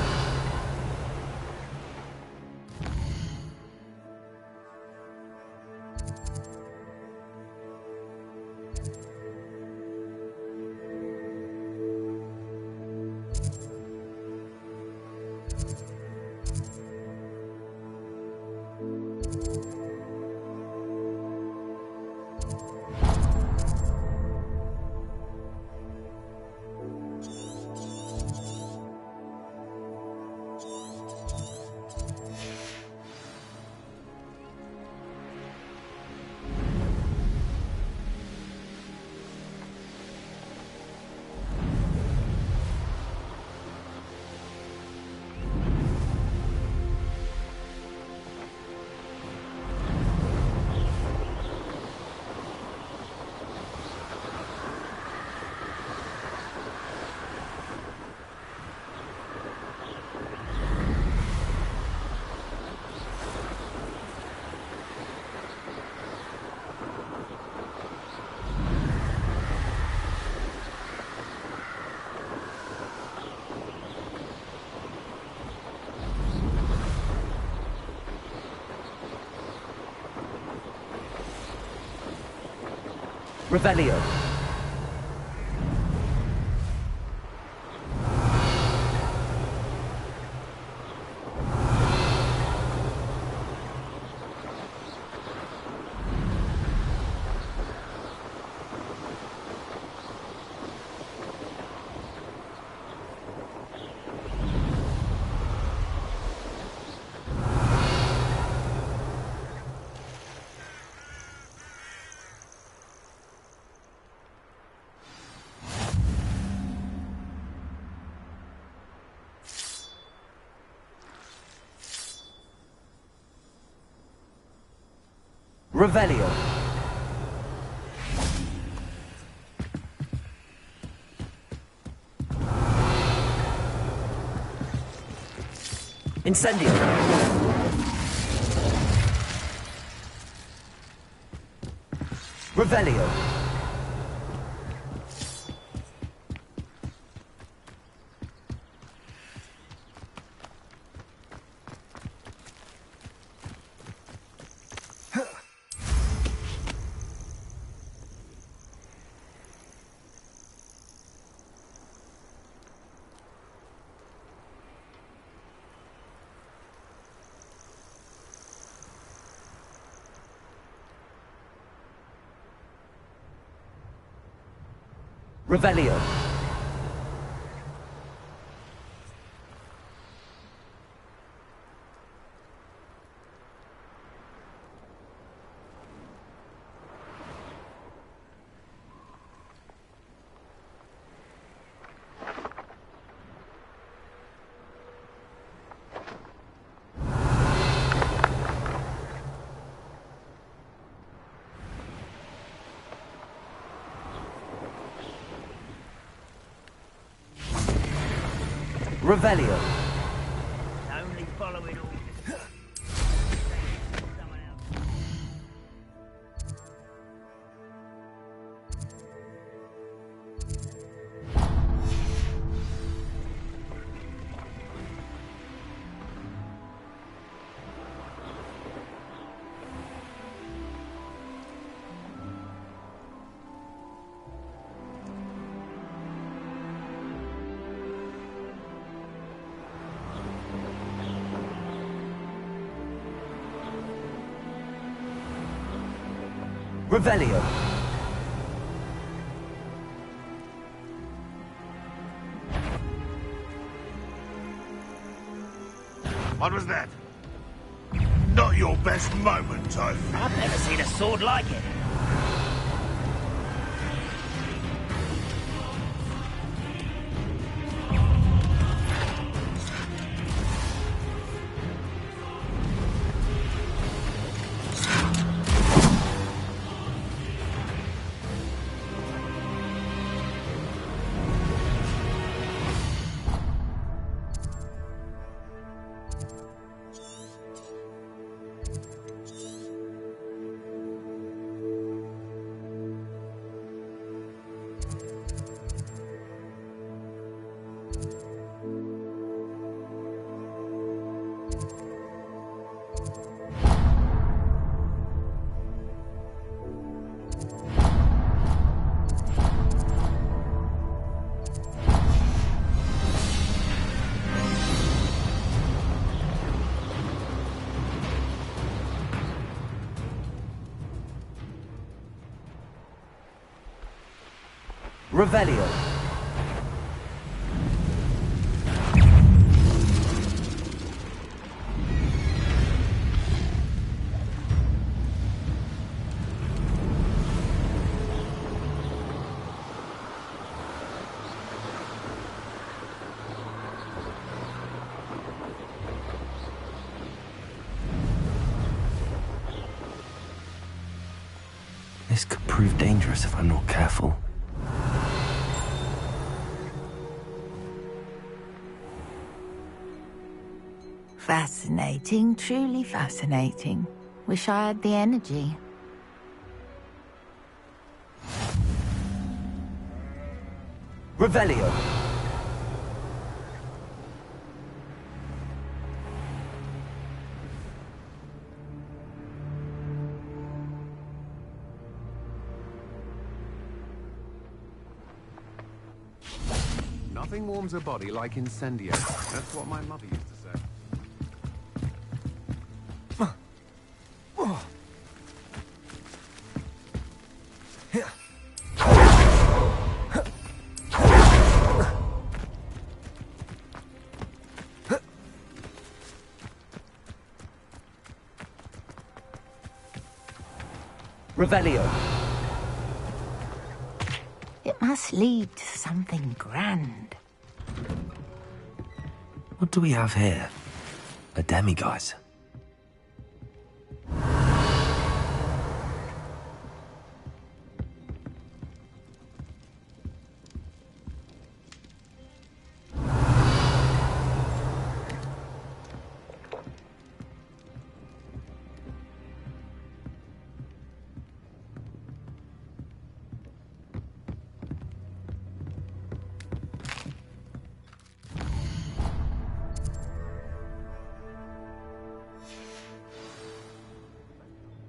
Revelio. Revelio. Incendio. Revelio. Revelio. Revelio. Only following orders. Revelio. What was that? Not your best moment, I think. I've never seen a sword like it. Revelio. This could prove dangerous if I'm not careful. Fascinating, truly fascinating. Wish I had the energy. Revelio. Nothing warms a body like incendio. That's what my mother used to say. Revelio. It must lead to something grand. What do we have here? A demiguise.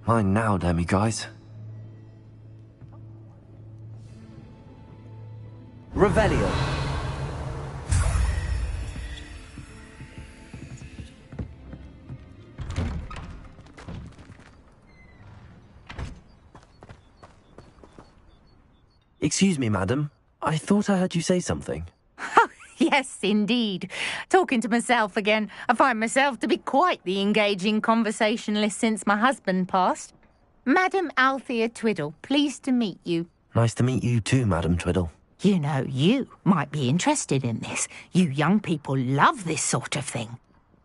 Mine now, demiguise. Revelio. Excuse me, madam. I thought I heard you say something. Yes, indeed. Talking to myself again. I find myself to be quite the engaging conversationalist since my husband passed. Madam Althea Twiddle, pleased to meet you. Nice to meet you too, Madam Twiddle. You know, you might be interested in this. You young people love this sort of thing.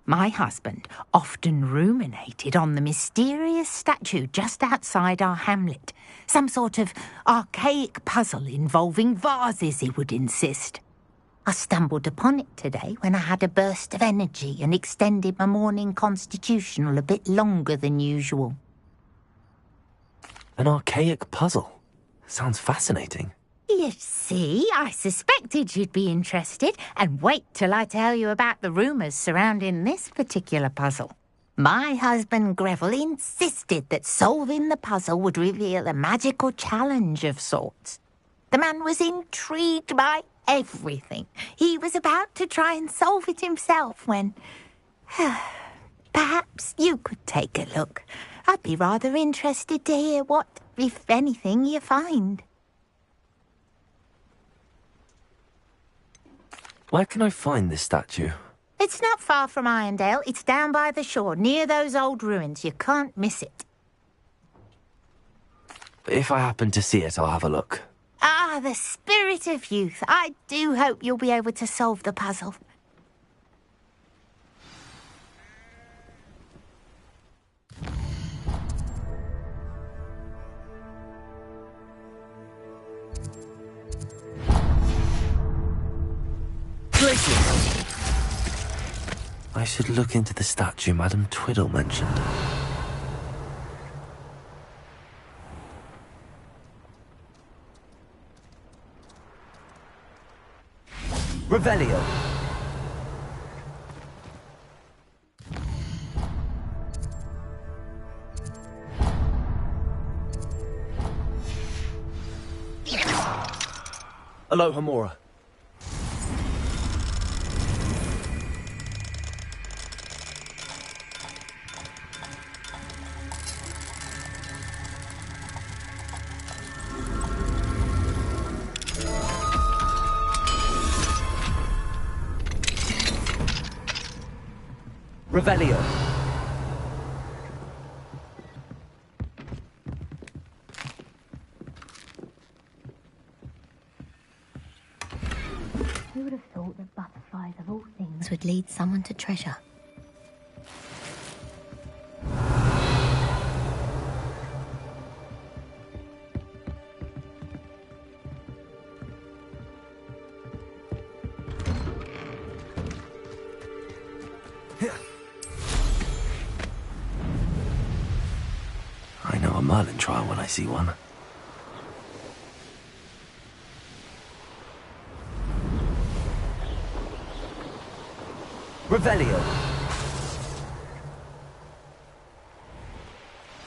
My husband often ruminated on the mysterious statue just outside our hamlet. Some sort of archaic puzzle involving vases, he would insist. I stumbled upon it today when I had a burst of energy and extended my morning constitutional a bit longer than usual. An archaic puzzle. Sounds fascinating. You see, I suspected you'd be interested, and wait till I tell you about the rumours surrounding this particular puzzle. My husband Greville insisted that solving the puzzle would reveal a magical challenge of sorts. The man was intrigued by everything. He was about to try and solve it himself when... Perhaps you could take a look. I'd be rather interested to hear what, if anything, you find. Where can I find this statue? It's not far from Irondale. It's down by the shore, near those old ruins. You can't miss it. If I happen to see it, I'll have a look. Ah, the spirit of youth. I do hope you'll be able to solve the puzzle. I should look into the statue Madam Twiddle mentioned. Revelio. Aloha Mora. Revelio. Who would have thought that butterflies of all things would lead someone to treasure? I know a Merlin trial when I see one. Revelio.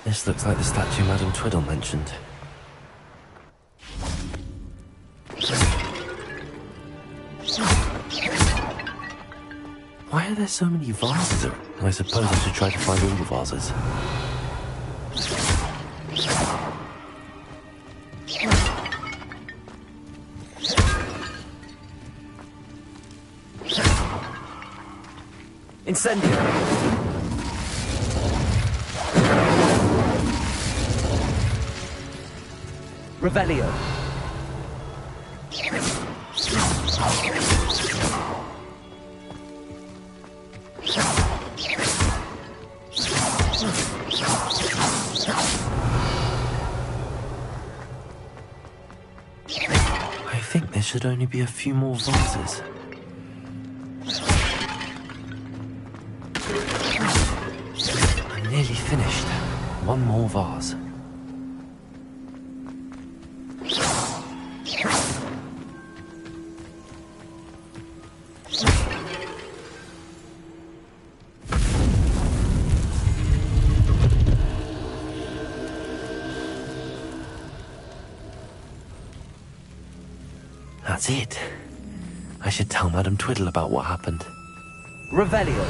This looks like the statue Madame Twiddle mentioned. Why are there so many vases around? I suppose I should try to find all the vases. Incendio. Revelio. I think there should only be a few more vases. I'm nearly finished. One more vase. That's it. I should tell Madame Twiddle about what happened. Revelio.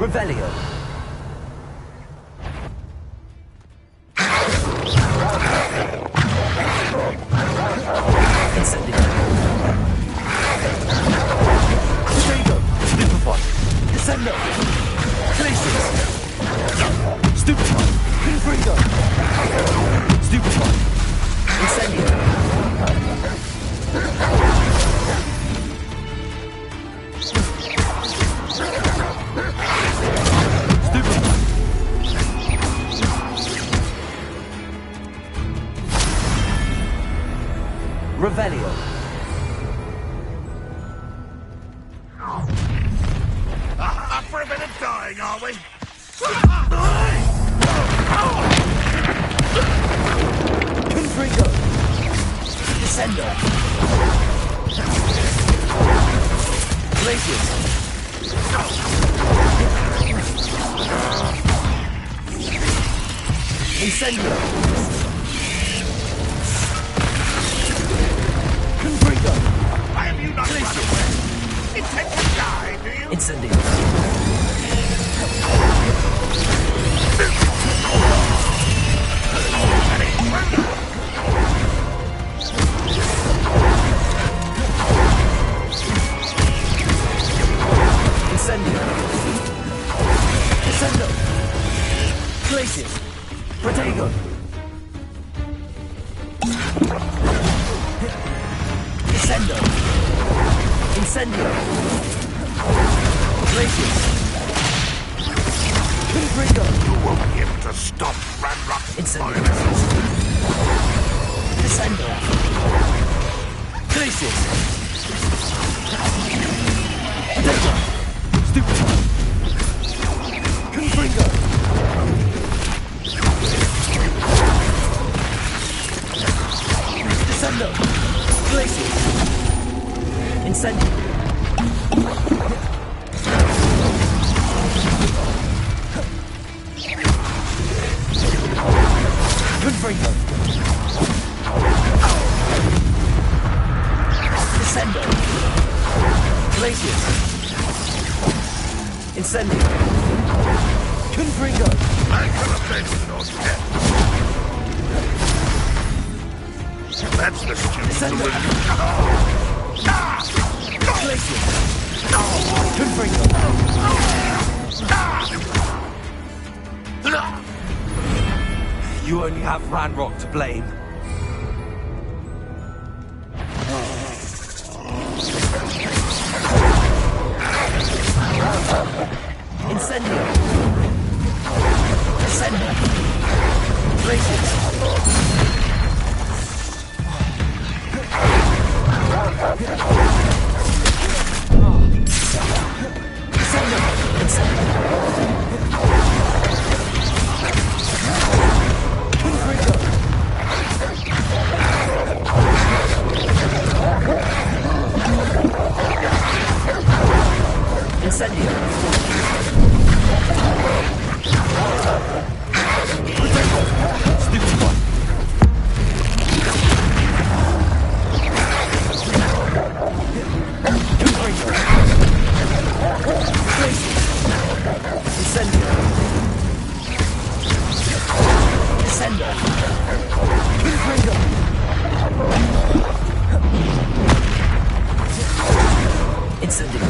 Revelio. Incendio. Stego. Stupefy. Descendo. Glacius. Stupefy. Confringo. Stupefy. Incendio. Revelio. Up for a bit of dying, are we? Confringo. Descendo. Glacius. Incendio. Confringo. Why have you not run away? Intend to die, do you? Incendio. Incendio. Descendo. Glacius. Protego. Descendo. Incendio. Glacius. Confringo. You won't be able to stop Ranrock's Incendio. Descendo. Glacius. Protego. Stupefy. Confringo. Descendo. Glacius. Incendio. Confringo. Descendo. Glacius. Incendio. Confringo. I could have been your death. That's the student who will... Glacius. Confringo. You only have Ranrock to blame. Incendio. Descendo. Glacius. Descendo. Incendio. Confringo. Incendio. Stupefy. Confringo. Incendio. Descendo. Confringo. Incendio.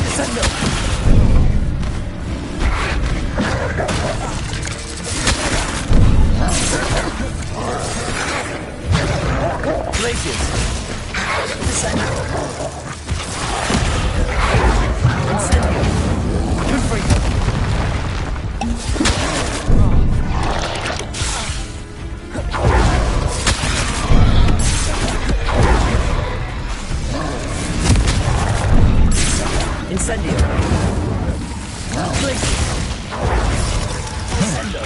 Descendo. Glacius. Descendo. Incendio. Confringo. Incendio. Glacius. Descendo.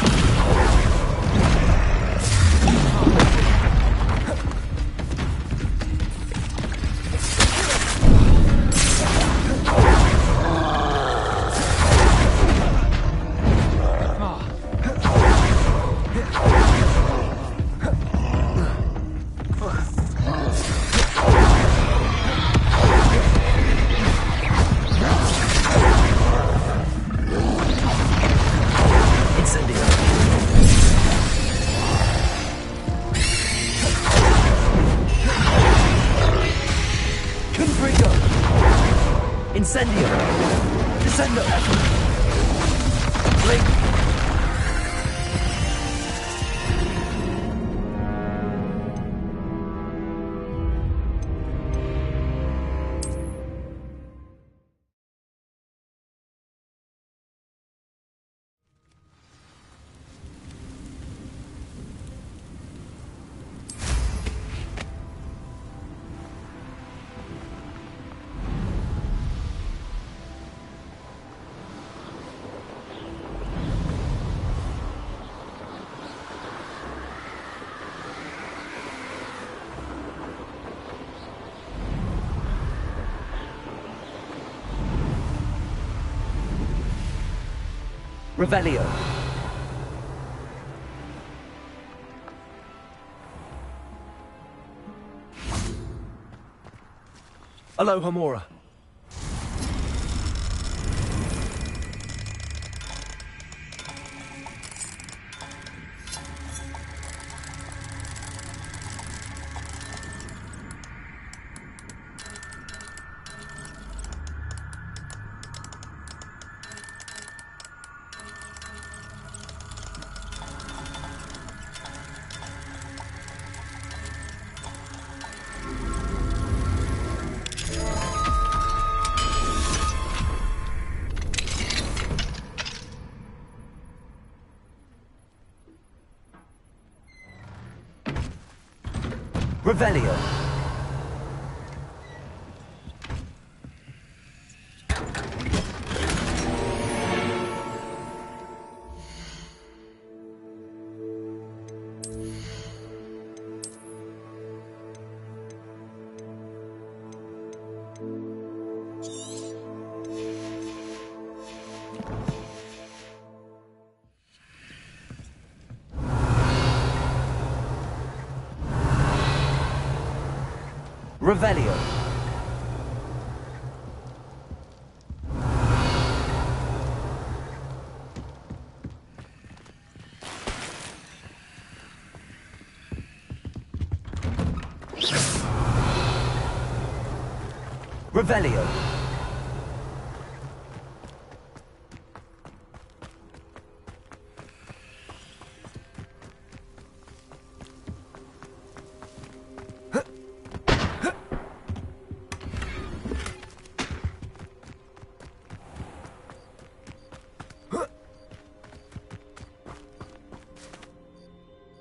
Incendio! Descendo! Blink! Revelio. Aloha Mora. Revelio. Revelio. Revelio.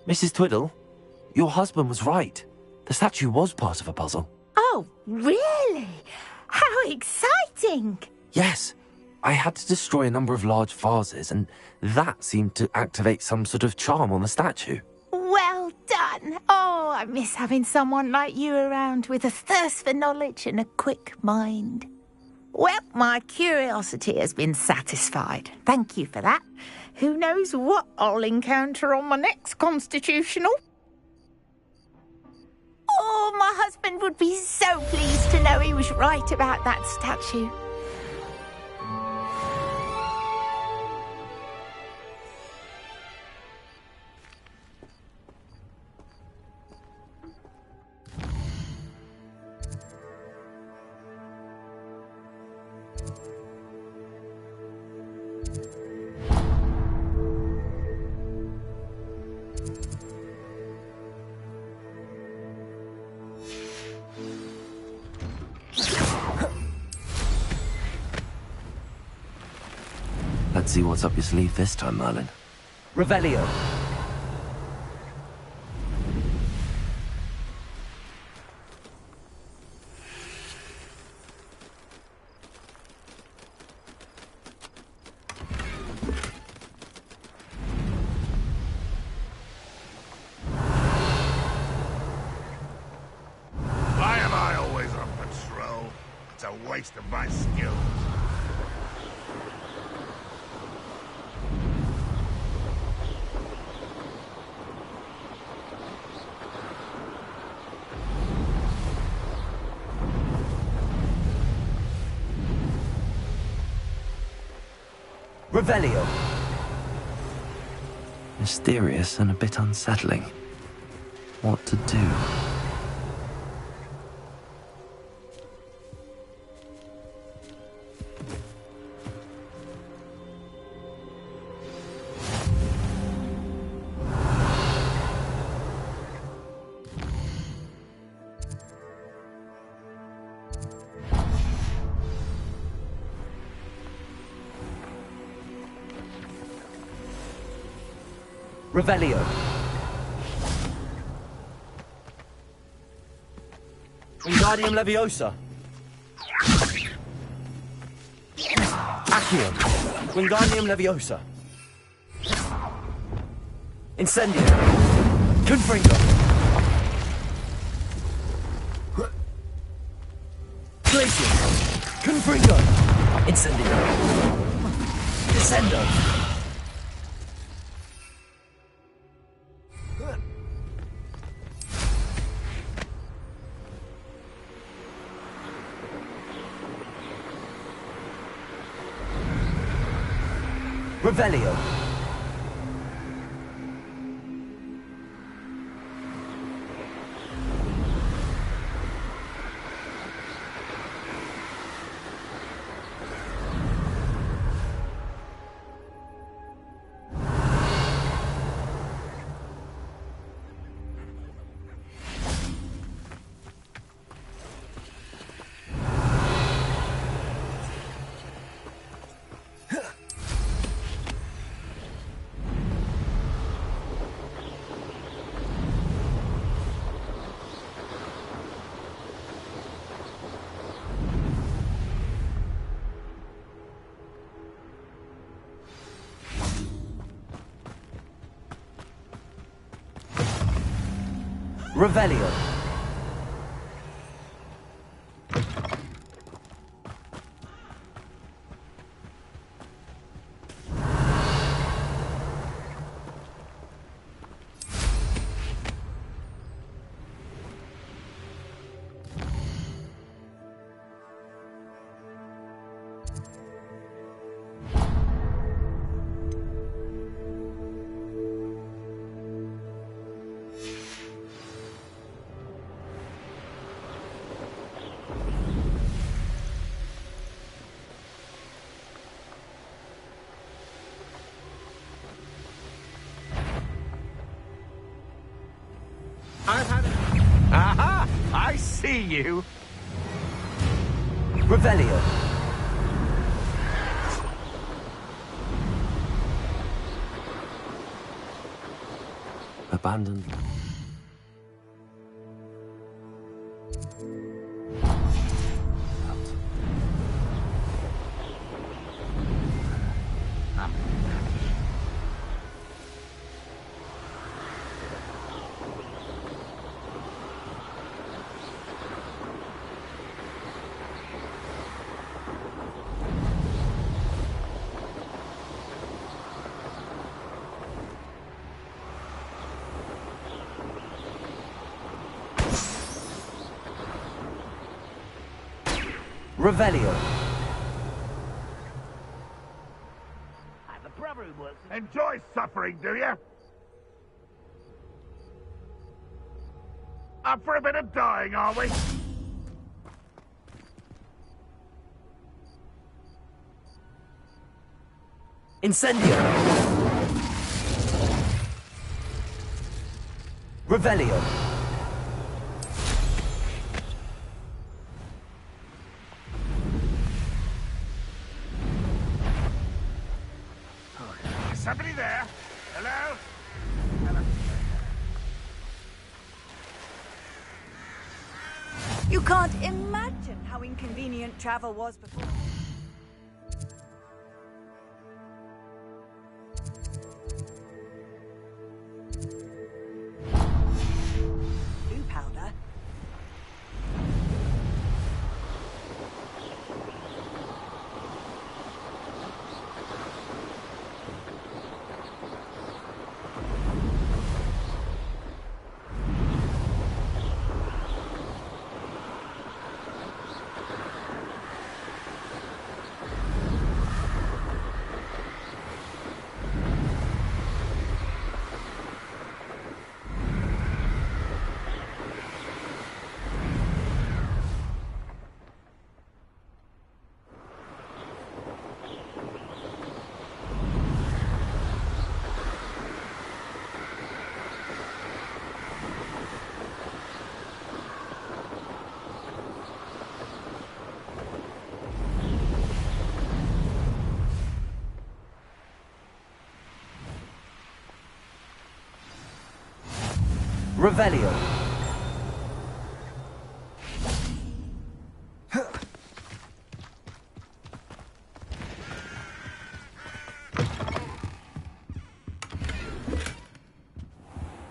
Mrs. Twiddle, your husband was right. The statue was part of a puzzle. Oh, really? How exciting! Yes, I had to destroy a number of large vases, and that seemed to activate some sort of charm on the statue. Well done. Oh, I miss having someone like you around with a thirst for knowledge and a quick mind. Well, my curiosity has been satisfied. Thank you for that. Who knows what I'll encounter on my next constitutional? Oh, my husband would be so pleased to know he was right about that statue. Let's see what's up your sleeve this time, Merlin. Revelio. Why am I always on patrol? It's a waste of my skills. Revelio. Mysterious and a bit unsettling. What to do? Revelio. Wingardium Leviosa. Accio. Wingardium Leviosa. Incendio. Confringo. Glacius. Confringo. Incendio. Descendo. Revelio. Revelio. I've had it. Aha! I see you. Revelio. Abandoned. Revelio. I have a brother who works in... Enjoy suffering, do you? Up for a bit of dying, are we? Incendio. Revelio. Is somebody there? Hello? You can't imagine how inconvenient travel was before. Blue powder. Revelio.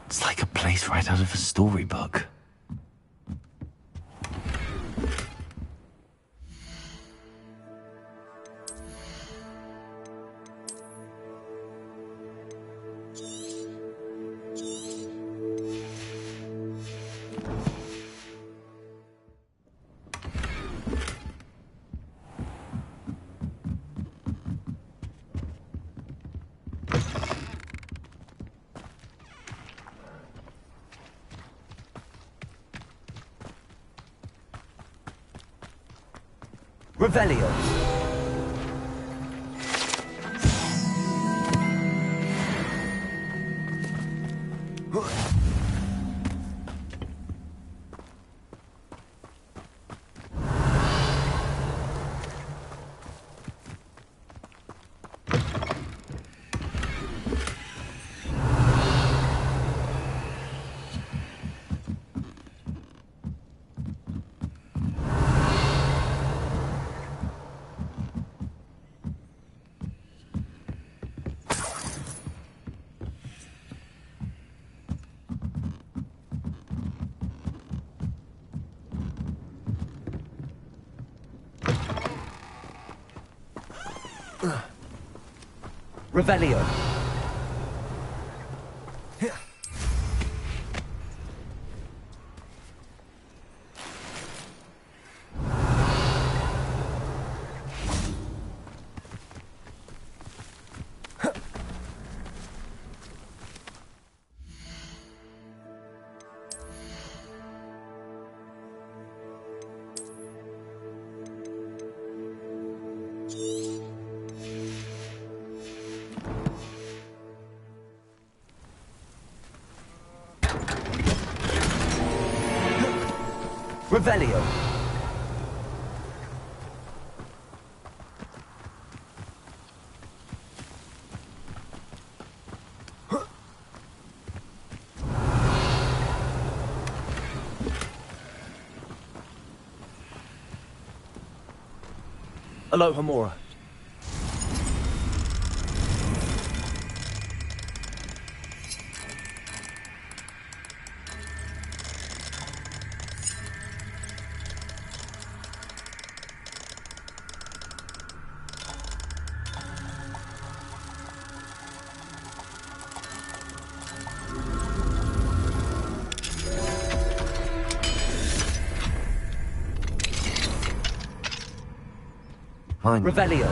It's like a place right out of a storybook. Revelio. Revelio. Revelio. Alohomora. Fine. Revelio.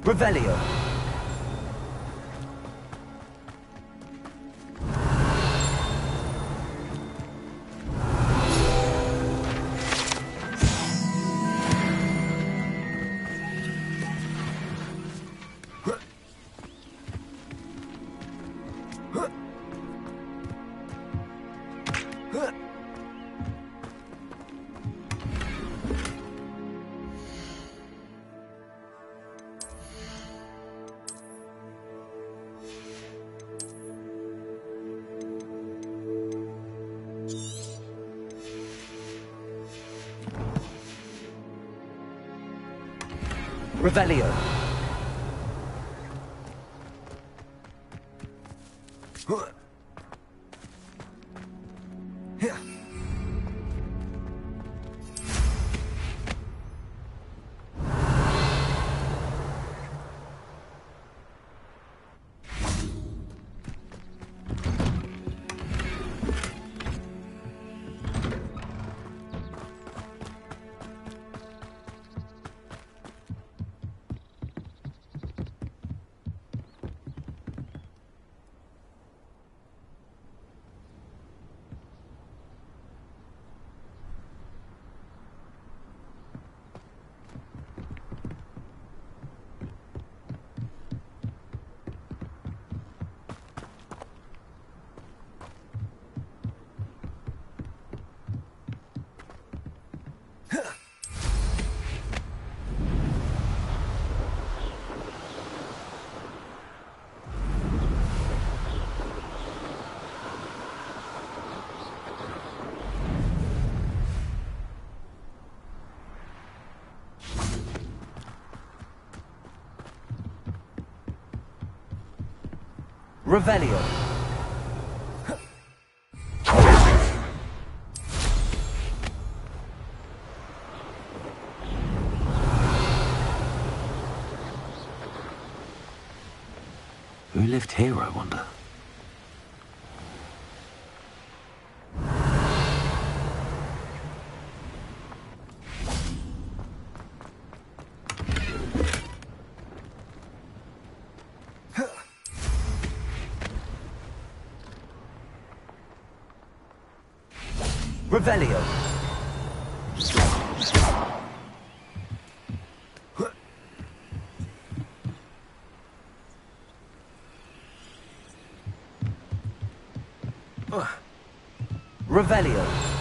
Revelio. Revelio. Revelio. Who lived here, I wonder? Revelio. Revelio.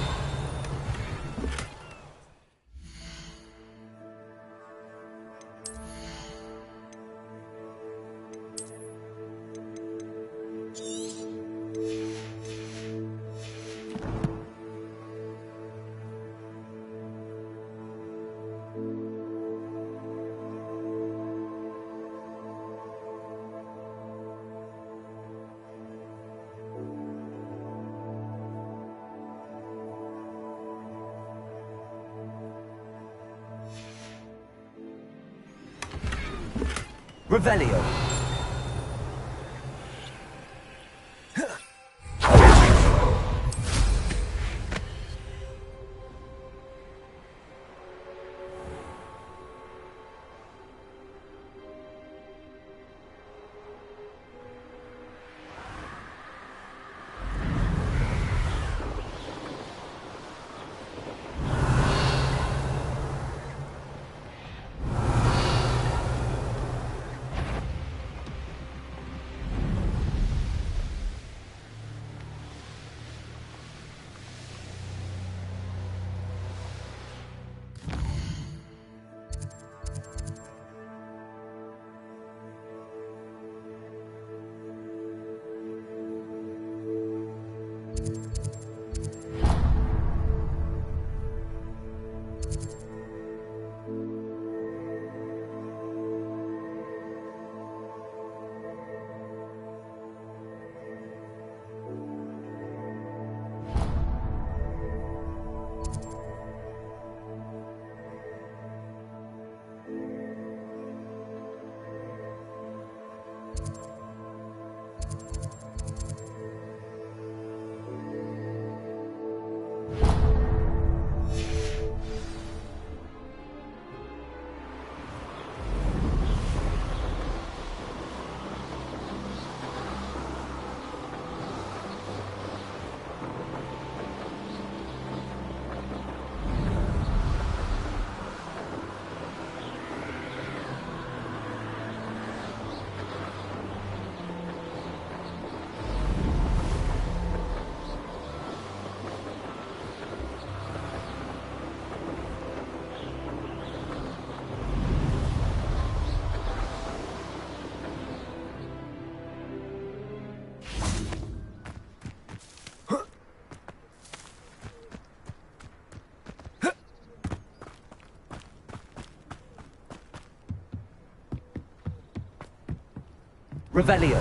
Revelio. Revelio.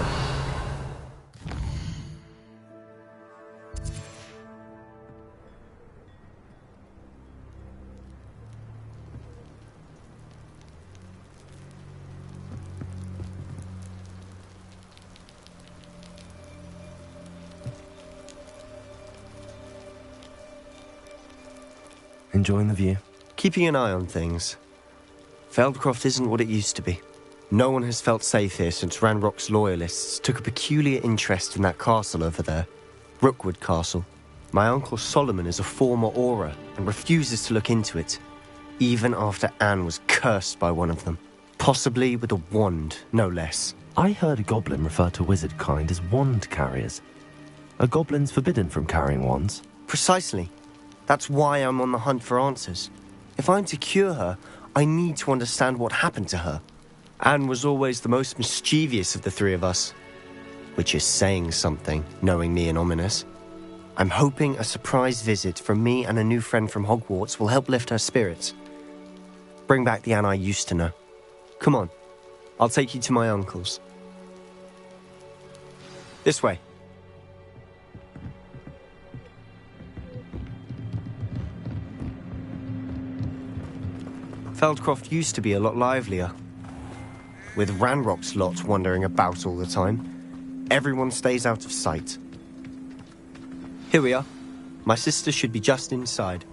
Enjoying the view? Keeping an eye on things. Feldcroft isn't what it used to be. No one has felt safe here since Ranrock's loyalists took a peculiar interest in that castle over there. Rookwood Castle. My uncle Solomon is a former Auror and refuses to look into it, even after Anne was cursed by one of them. Possibly with a wand, no less. I heard a goblin refer to wizard kind as wand carriers. Are goblins forbidden from carrying wands? Precisely. That's why I'm on the hunt for answers. If I'm to cure her, I need to understand what happened to her. Anne was always the most mischievous of the three of us. Which is saying something, knowing me and Ominous. I'm hoping a surprise visit from me and a new friend from Hogwarts will help lift her spirits. Bring back the Anne I used to know. Come on, I'll take you to my uncle's. This way. Feldcroft used to be a lot livelier. With Ranrock's lot wandering about all the time, everyone stays out of sight. Here we are. My sister should be just inside.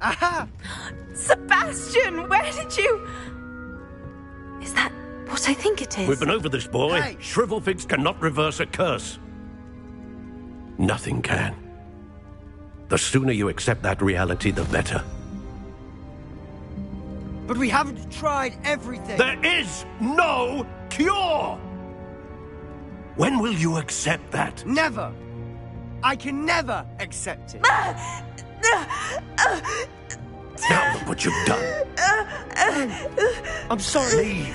Aha! Sebastian, where did you... Is that what I think it is? We've been over this, boy. Hey. Shrivelfigs cannot reverse a curse. Nothing can. The sooner you accept that reality, the better. But we haven't tried everything. There is no cure! When will you accept that? Never. I can never accept it. Now look what you've done. I'm sorry.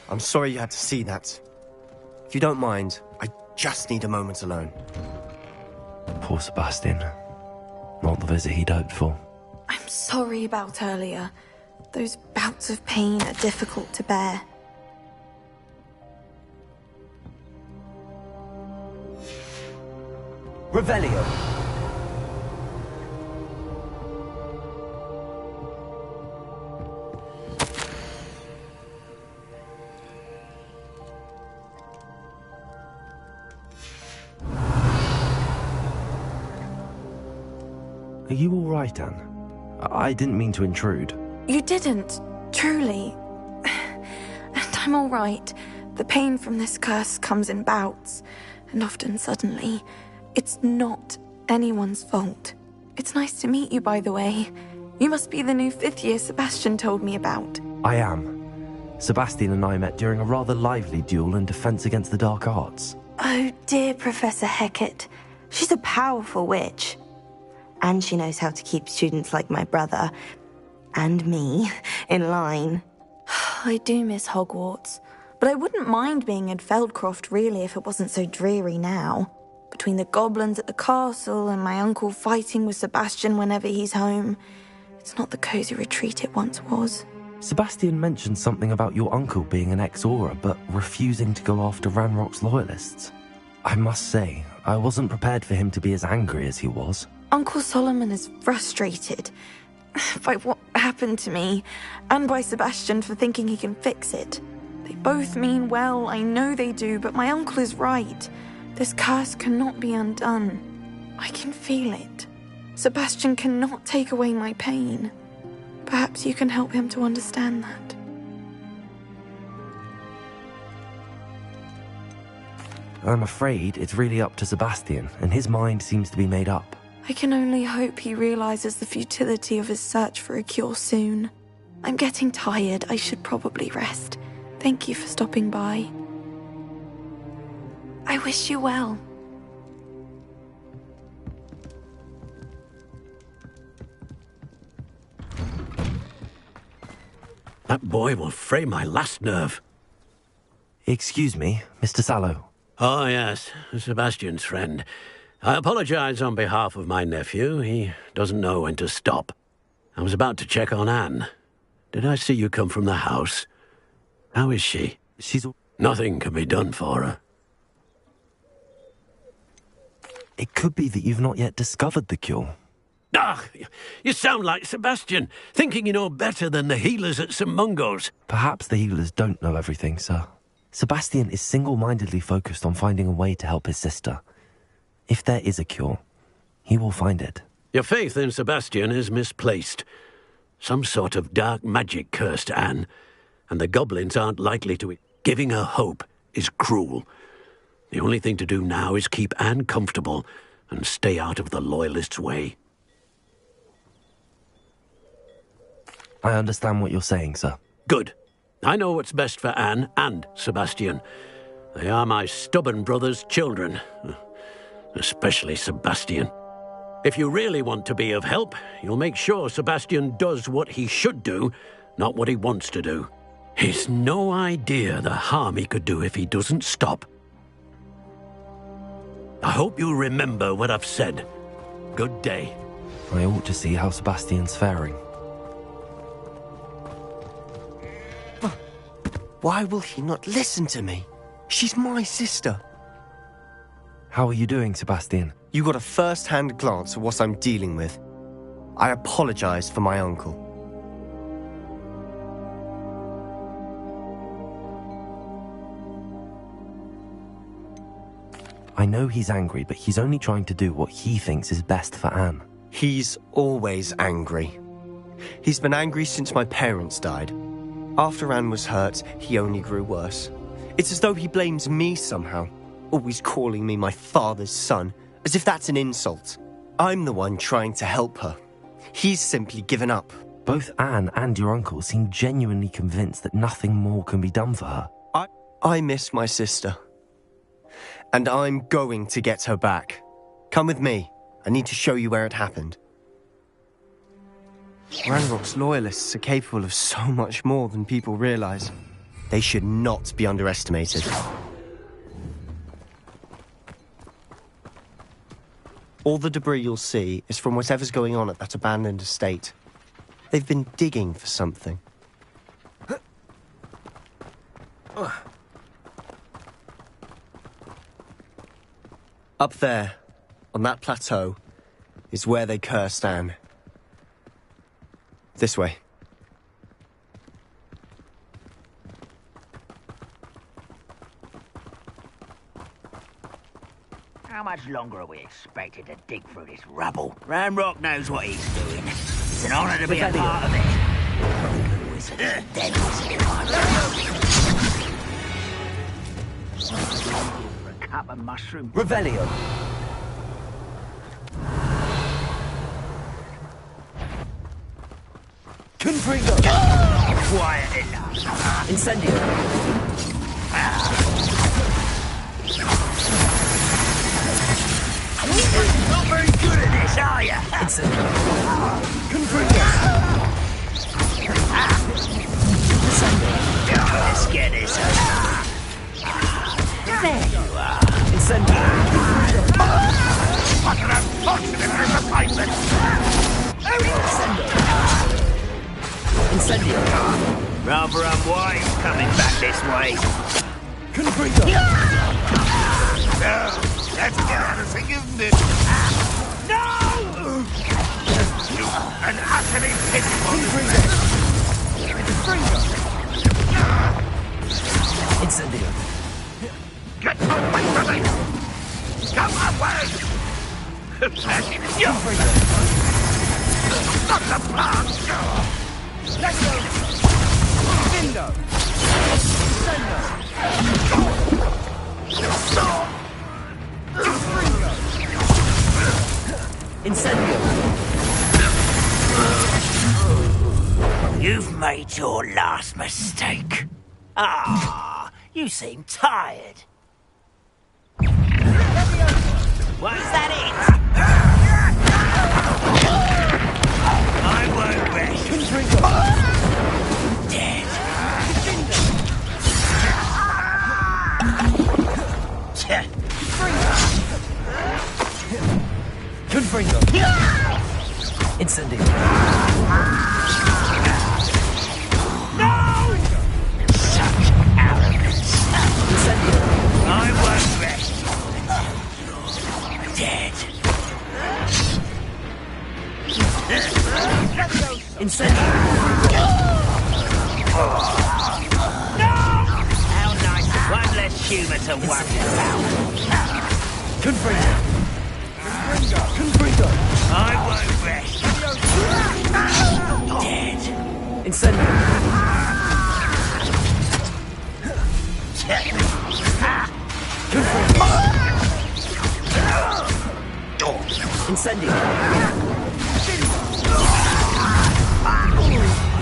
I'm sorry you had to see that. If you don't mind, I just need a moment alone. Poor Sebastian. Not the visit he'd hoped for. I'm sorry about earlier. Those bouts of pain are difficult to bear. Revelio. Are you all right, Anne? I didn't mean to intrude. You didn't, truly. And I'm all right. The pain from this curse comes in bouts, and often suddenly. It's not anyone's fault. It's nice to meet you, by the way. You must be the new 5th year Sebastian told me about. I am. Sebastian and I met during a rather lively duel in Defense Against the Dark Arts. Oh, dear Professor Hecat. She's a powerful witch. And she knows how to keep students like my brother, and me, in line. I do miss Hogwarts, but I wouldn't mind being in Feldcroft, really, if it wasn't so dreary now. Between the goblins at the castle and my uncle fighting with Sebastian whenever he's home, it's not the cosy retreat it once was. Sebastian mentioned something about your uncle being an ex-Aura, but refusing to go after Ranrock's loyalists. I must say, I wasn't prepared for him to be as angry as he was. Uncle Solomon is frustrated by what happened to me, and by Sebastian for thinking he can fix it. They both mean well, I know they do, but my uncle is right. This curse cannot be undone. I can feel it. Sebastian cannot take away my pain. Perhaps you can help him to understand that. I'm afraid it's really up to Sebastian, and his mind seems to be made up. I can only hope he realizes the futility of his search for a cure soon. I'm getting tired. I should probably rest. Thank you for stopping by. I wish you well. That boy will fray my last nerve. Excuse me, Mr. Sallow. Oh, yes, Sebastian's friend. I apologize on behalf of my nephew. He doesn't know when to stop. I was about to check on Anne. Did I see you come from the house? How is she? She's... Nothing can be done for her. It could be that you've not yet discovered the cure. Ah, you sound like Sebastian, thinking you know better than the healers at St. Mungo's. Perhaps the healers don't know everything, sir. Sebastian is single-mindedly focused on finding a way to help his sister. If there is a cure, he will find it. Your faith in Sebastian is misplaced. Some sort of dark magic cursed Anne, and the goblins aren't likely to... Giving her hope is cruel. The only thing to do now is keep Anne comfortable and stay out of the Loyalists' way. I understand what you're saying, sir. Good. I know what's best for Anne and Sebastian. They are my stubborn brother's children. Especially Sebastian. If you really want to be of help, you'll make sure Sebastian does what he should do not what he wants to do. He's no idea the harm he could do if he doesn't stop. I hope you remember what I've said. Good day. I ought to see how Sebastian's faring. Why will he not listen to me? She's my sister. How are you doing, Sebastian? You got a first-hand glance at what I'm dealing with. I apologize for my uncle. I know he's angry, but he's only trying to do what he thinks is best for Anne. He's always angry. He's been angry since my parents died. After Anne was hurt, he only grew worse. It's as though he blames me somehow, always calling me my father's son, as if that's an insult. I'm the one trying to help her. He's simply given up. Both Anne and your uncle seem genuinely convinced that nothing more can be done for her. I miss my sister. And I'm going to get her back. Come with me. I need to show you where it happened. Ranrock's loyalists are capable of so much more than people realize. They should not be underestimated. All the debris you'll see is from whatever's going on at that abandoned estate. They've been digging for something. Up there, on that plateau, is where they cursed Anne. This way. How much longer are we expected to dig through this rubble? Ranrock knows what he's doing. It's an honor to be a part of it. The wizard is dead. For a cup of mushroom. Revelio. Confringo. Quiet enough. Incendio. Not very good at this, are you? Incendio. Confringo. Let's get this. There you are. Incendio. What an unfortunate disappointment! Incendio. Rather unwise coming back this way. Confringo. No, that's embarrassing, isn't it? No! You an utterly pitiful Incendio. Get away from me! Come away! Not the plant! Let's go! Vindo! Incendio. You've made your last mistake. Ah, you seem tired. Was that it? I won't rest. Dead. Confringo. Incendio. No! Such arrogance. Incendio. I won't rest. Dead. Incendio. No! How nice. One less humour to worry about. Confringo. Confringo. I won't rest. Dead. Incendio. Incendio.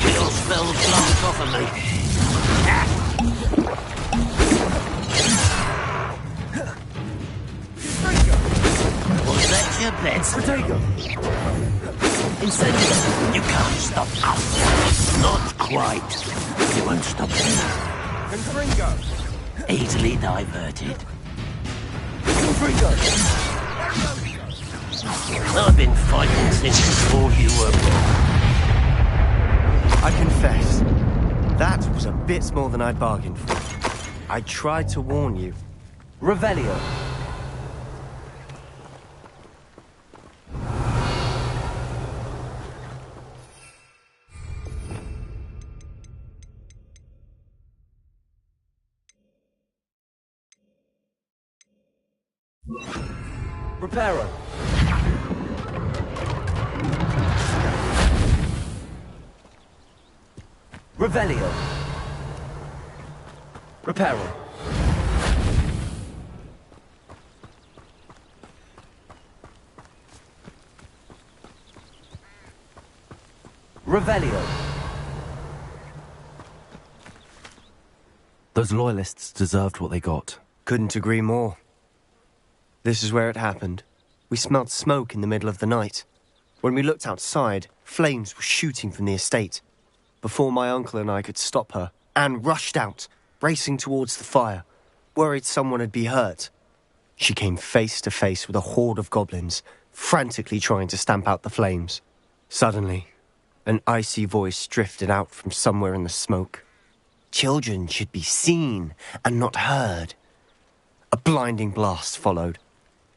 You'll spell the plant off of me. Was that your best? Protego. Incendio. You can't stop us. Not quite. You won't stop them. Confringo! Easily diverted. Confringo! I've been fighting since before you were born. I confess, that was a bit more than I bargained for. I tried to warn you. Revelio. Reparo. Revelio. Reparo. Revelio. Those loyalists deserved what they got. Couldn't agree more. This is where it happened. We smelled smoke in the middle of the night. When we looked outside, flames were shooting from the estate. Before my uncle and I could stop her, Anne rushed out, racing towards the fire, worried someone had been hurt. She came face to face with a horde of goblins, frantically trying to stamp out the flames. Suddenly, an icy voice drifted out from somewhere in the smoke. Children should be seen and not heard. A blinding blast followed.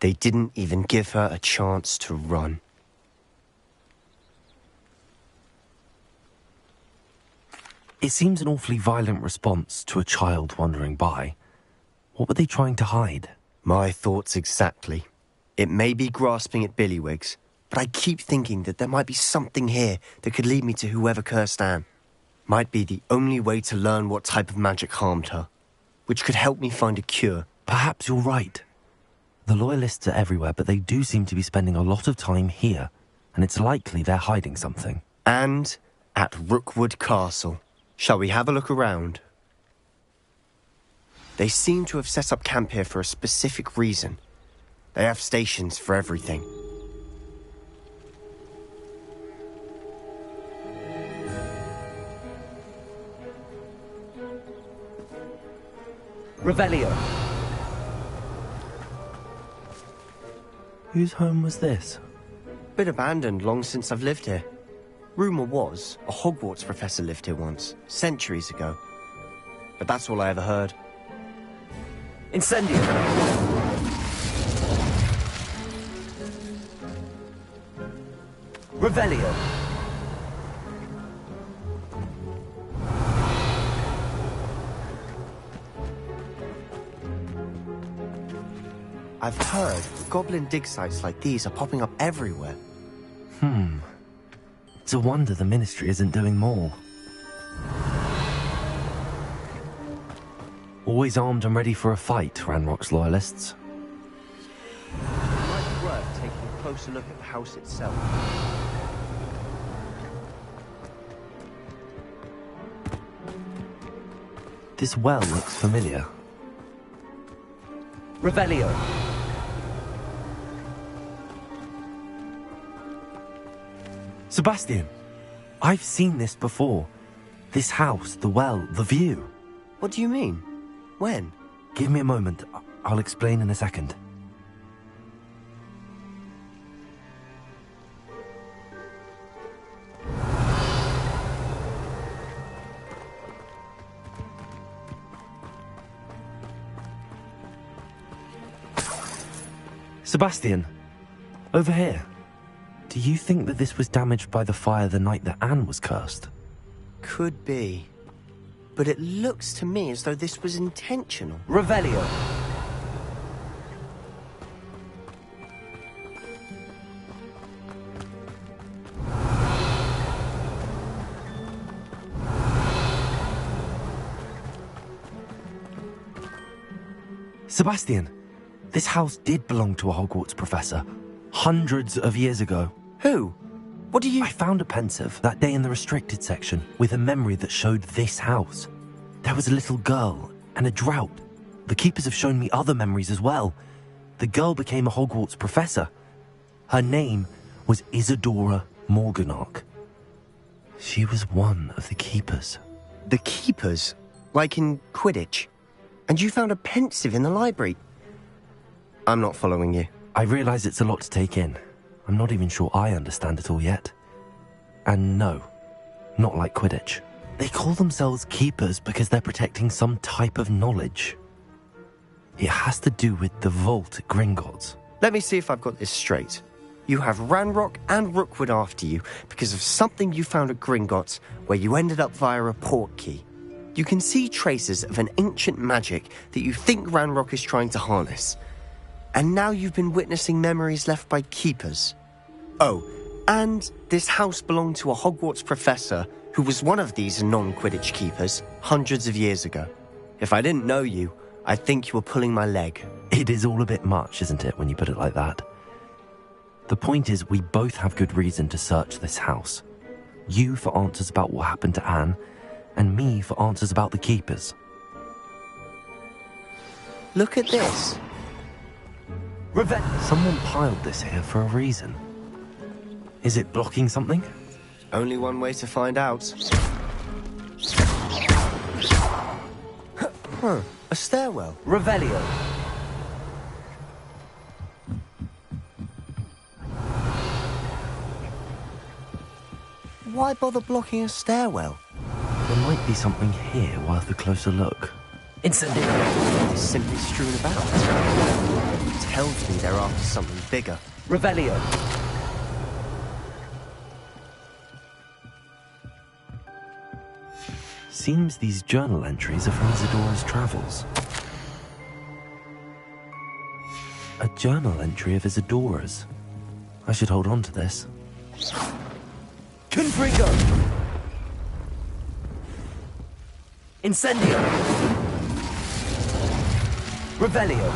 They didn't even give her a chance to run. It seems an awfully violent response to a child wandering by. What were they trying to hide? My thoughts exactly. It may be grasping at Billywigs, but I keep thinking that there might be something here that could lead me to whoever cursed Anne. Might be the only way to learn what type of magic harmed her, which could help me find a cure. Perhaps you're right. The Loyalists are everywhere, but they do seem to be spending a lot of time here, and it's likely they're hiding something. And at Rookwood Castle. Shall we have a look around? They seem to have set up camp here for a specific reason. They have stations for everything. Revelio. Whose home was this? Been abandoned long since I've lived here. Rumour was a Hogwarts professor lived here once, centuries ago. But that's all I ever heard. Incendio! Revelio! I've heard goblin dig sites like these are popping up everywhere. It's a wonder the Ministry isn't doing more. Always armed and ready for a fight, Ranrock's loyalists. It might be worth taking a closer look at the house itself. This well looks familiar. Revelio. Sebastian, I've seen this before. This house, the well, the view. What do you mean? When? Give me a moment. I'll explain in a second. Sebastian, over here. Do you think that this was damaged by the fire the night that Anne was cursed? Could be. But it looks to me as though this was intentional. Revelio. Sebastian, this house did belong to a Hogwarts professor. Hundreds of years ago. Who? What do you... I found a pensive that day in the restricted section with a memory that showed this house. There was a little girl and a drought. The keepers have shown me other memories as well. The girl became a Hogwarts professor. Her name was Isadora Morganach. She was one of the keepers. The keepers? Like in Quidditch? And you found a pensive in the library? I'm not following you. I realize it's a lot to take in. I'm not even sure I understand it all yet. And no, not like Quidditch. They call themselves keepers because they're protecting some type of knowledge. It has to do with the vault at Gringotts. Let me see if I've got this straight. You have Ranrock and Rookwood after you because of something you found at Gringotts where you ended up via a port key. You can see traces of an ancient magic that you think Ranrock is trying to harness. And now you've been witnessing memories left by keepers. Oh, and this house belonged to a Hogwarts professor who was one of these non-Quidditch keepers hundreds of years ago. If I didn't know you, I'd think you were pulling my leg. It is all a bit much, isn't it, when you put it like that? The point is, we both have good reason to search this house. You for answers about what happened to Anne, and me for answers about the keepers. Look at this. Someone piled this here for a reason. Is it blocking something? Only one way to find out. Huh, a stairwell. Revelio. Why bother blocking a stairwell? There might be something here worth a closer look. Incendiary. It's simply strewn about. It tells me they're after something bigger. Revelio. Seems these journal entries are from Isadora's travels. A journal entry of Isadora's. I should hold on to this. Confringo! Incendio! Revelio!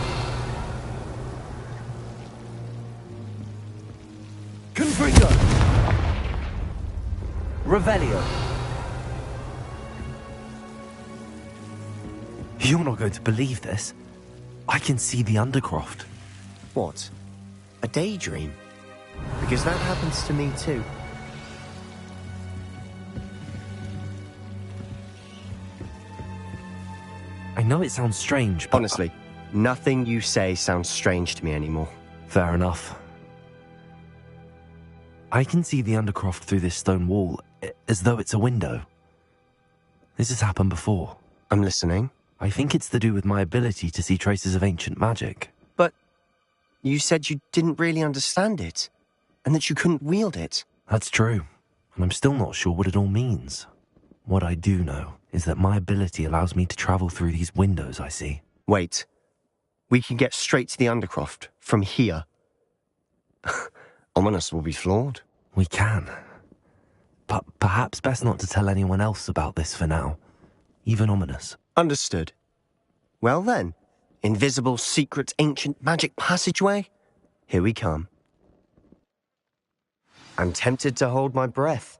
Confringo! Revelio! You're not going to believe this. I can see the Undercroft. What? A daydream? Because that happens to me too. I know it sounds strange, but... Honestly, nothing you say sounds strange to me anymore. Fair enough. I can see the Undercroft through this stone wall, as though it's a window. This has happened before. I'm listening. I think it's to do with my ability to see traces of ancient magic. But you said you didn't really understand it, and that you couldn't wield it. That's true, and I'm still not sure what it all means. What I do know is that my ability allows me to travel through these windows I see. Wait. We can get straight to the Undercroft from here. Ominous will be flawed. We can. But perhaps best not to tell anyone else about this for now. Even Ominous. Understood. Well then, invisible, secret, ancient magic passageway? Here we come. I'm tempted to hold my breath.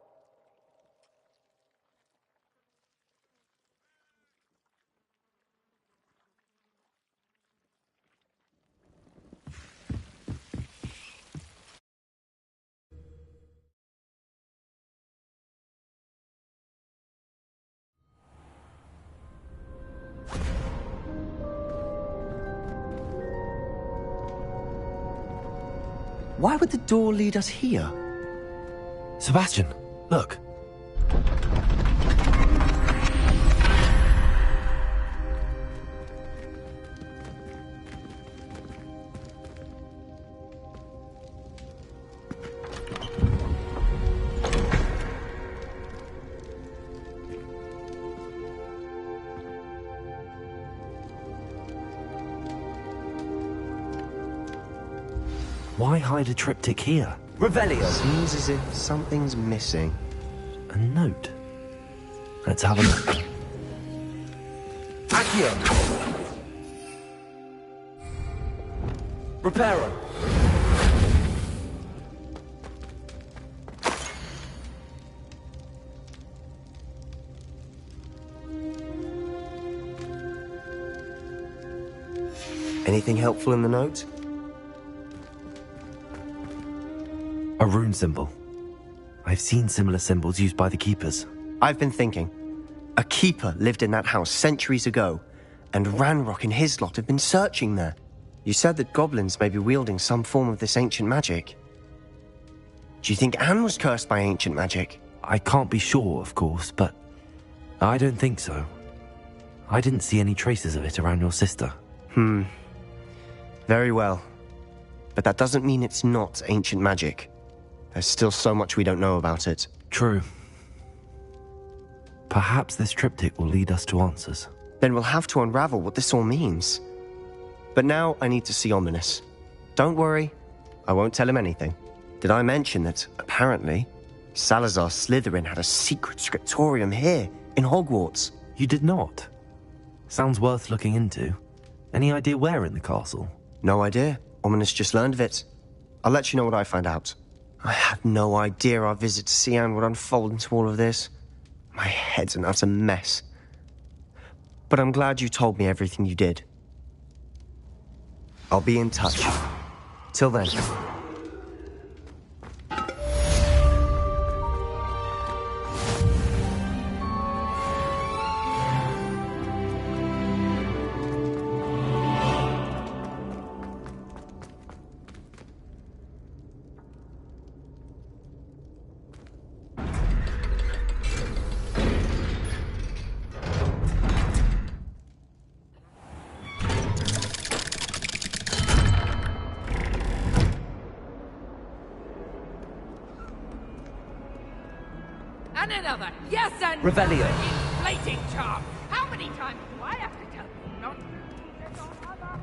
Why would the door lead us here? Sebastian, look. Why hide a triptych here? Revelio. Seems as if something's missing. A note. Let's have a look. Accio. Reparo. Anything helpful in the note? A rune symbol. I've seen similar symbols used by the keepers. I've been thinking. A keeper lived in that house centuries ago, and Ranrock and his lot have been searching there. You said that goblins may be wielding some form of this ancient magic. Do you think Anne was cursed by ancient magic? I can't be sure, of course, but I don't think so. I didn't see any traces of it around your sister. Very well. But that doesn't mean it's not ancient magic. There's still so much we don't know about it. True. Perhaps this triptych will lead us to answers. Then we'll have to unravel what this all means. But now I need to see Ominous. Don't worry, I won't tell him anything. Did I mention that, apparently, Salazar Slytherin had a secret scriptorium here, in Hogwarts? You did not? Sounds worth looking into. Any idea where in the castle? No idea. Ominous just learned of it. I'll let you know what I find out. I had no idea our visit to see Anne would unfold into all of this. My head's an utter mess. But I'm glad you told me everything you did. I'll be in touch. Till then. And another. Yes, and Revelio. Inflating charm. How many times do I have to tell you not to use it on other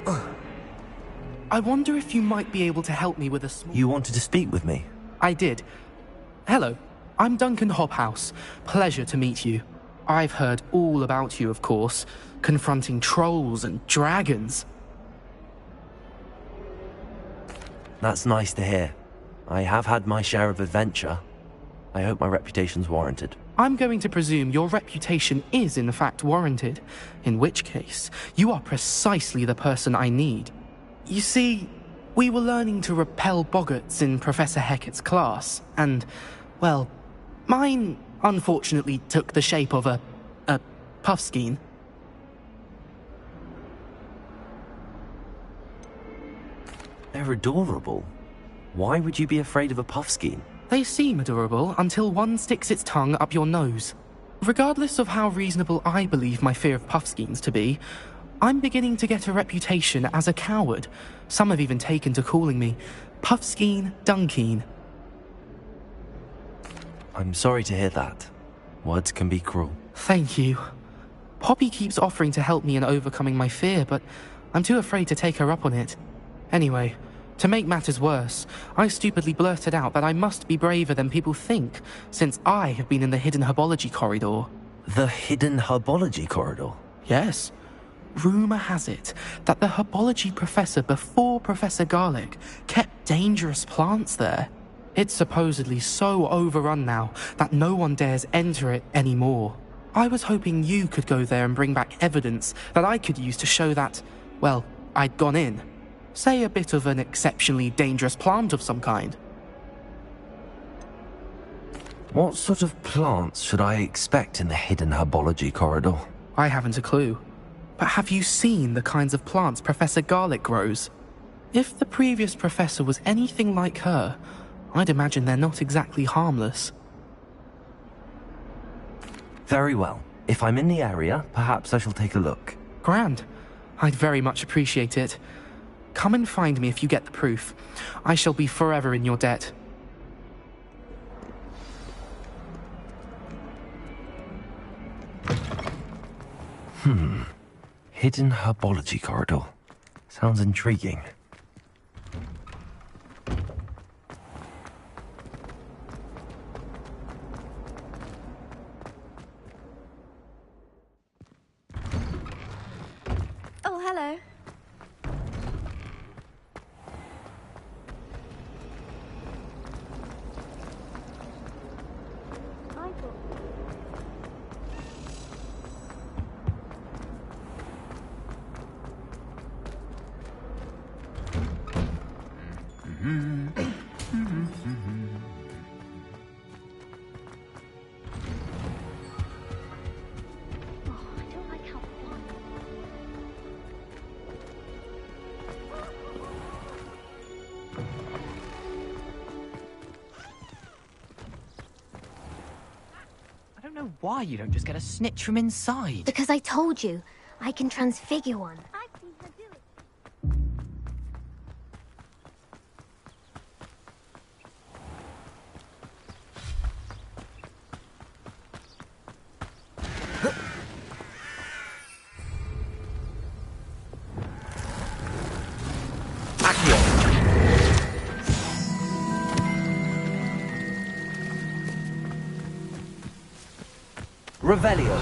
people? I wonder if you might be able to help me with a small... You wanted to speak with me? I did. Hello, I'm Duncan Hobhouse. Pleasure to meet you. I've heard all about you, of course, confronting trolls and dragons. That's nice to hear. I have had my share of adventure. I hope my reputation's warranted. I'm going to presume your reputation is in fact warranted, in which case, you are precisely the person I need. You see, we were learning to repel boggarts in Professor Hecat's class, and, well, mine unfortunately took the shape of a puffskein. They're adorable. Why would you be afraid of a puffskein? They seem adorable until one sticks its tongue up your nose. Regardless of how reasonable I believe my fear of puffskeins to be, I'm beginning to get a reputation as a coward. Some have even taken to calling me Puffskein Dunkeen. I'm sorry to hear that. Words can be cruel. Thank you. Poppy keeps offering to help me in overcoming my fear, but I'm too afraid to take her up on it. Anyway, to make matters worse, I stupidly blurted out that I must be braver than people think, since I have been in the hidden herbology corridor. The hidden herbology corridor? Yes. Rumour has it that the herbology professor before Professor Garlic kept dangerous plants there. It's supposedly so overrun now that no one dares enter it anymore. I was hoping you could go there and bring back evidence that I could use to show that, well, I'd gone in. Say a bit of an exceptionally dangerous plant of some kind. What sort of plants should I expect in the hidden herbology corridor? I haven't a clue. But have you seen the kinds of plants Professor Garlic grows? If the previous professor was anything like her, I'd imagine they're not exactly harmless. Very well. If I'm in the area, perhaps I shall take a look. Grand. I'd very much appreciate it. Come and find me if you get the proof. I shall be forever in your debt. Hidden herbology corridor. Sounds intriguing. Oh, hello. I don't like how fun. I don't know why you don't just get a snitch from inside. Because I told you, I can transfigure one. I've seen her do it. Revelio.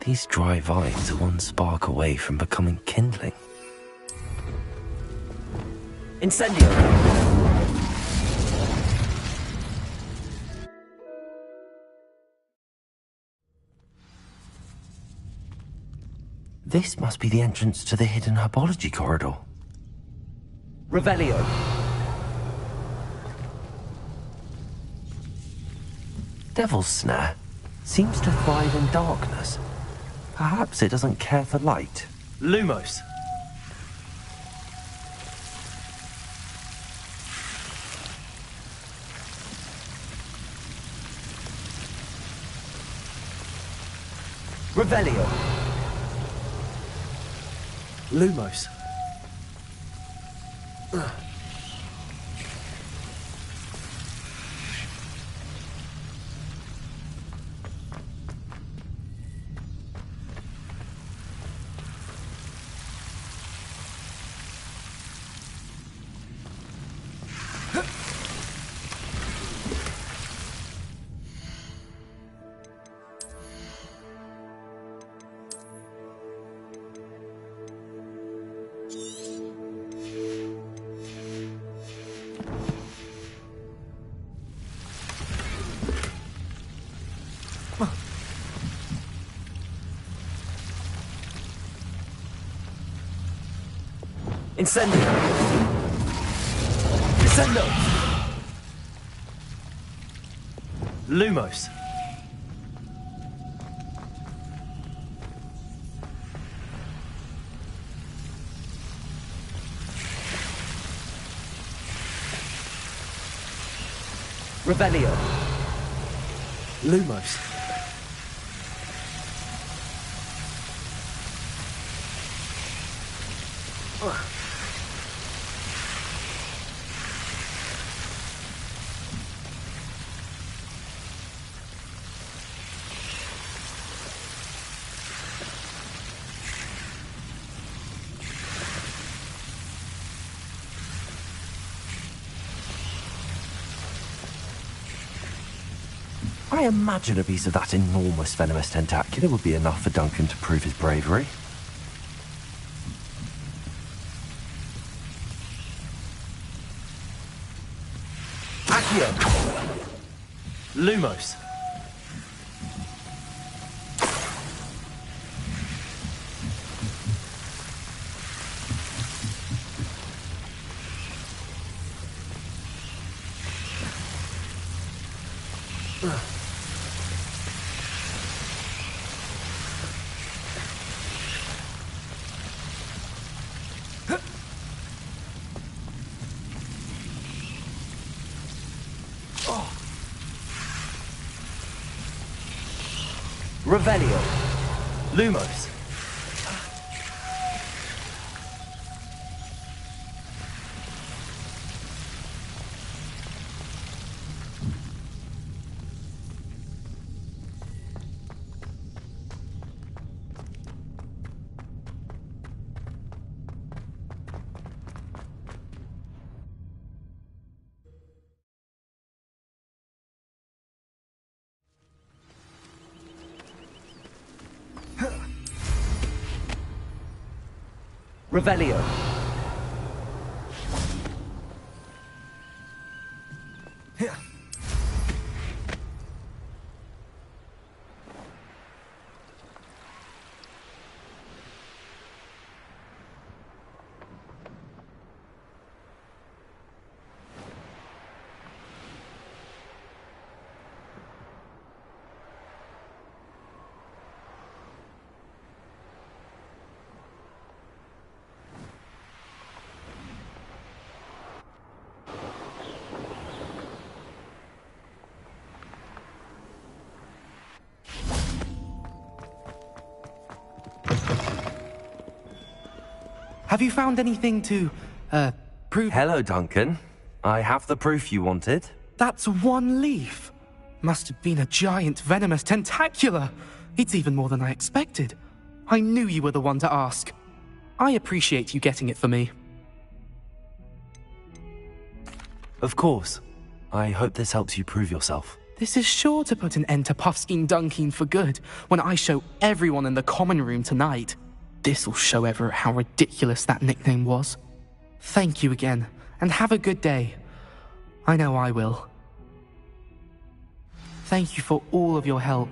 These dry vines are one spark away from becoming kindling. Incendio. This must be the entrance to the hidden herbology corridor. Revelio. Devil's Snare seems to thrive in darkness. Perhaps it doesn't care for light. Lumos. Revelio. Lumos. Incendio. Incendio. Lumos. Revelio. Lumos. I imagine a piece of that enormous venomous tentacular would be enough for Duncan to prove his bravery. Accio. Lumos. Revelio. Lumos. Revelio. Have you found anything to, prove— Hello, Duncan. I have the proof you wanted. That's one leaf. Must have been a giant venomous tentacula. It's even more than I expected. I knew you were the one to ask. I appreciate you getting it for me. Of course. I hope this helps you prove yourself. This is sure to put an end to Puffskein Dunkeen for good when I show everyone in the common room tonight. This'll show Everett how ridiculous that nickname was. Thank you again, and have a good day. I know I will. Thank you for all of your help.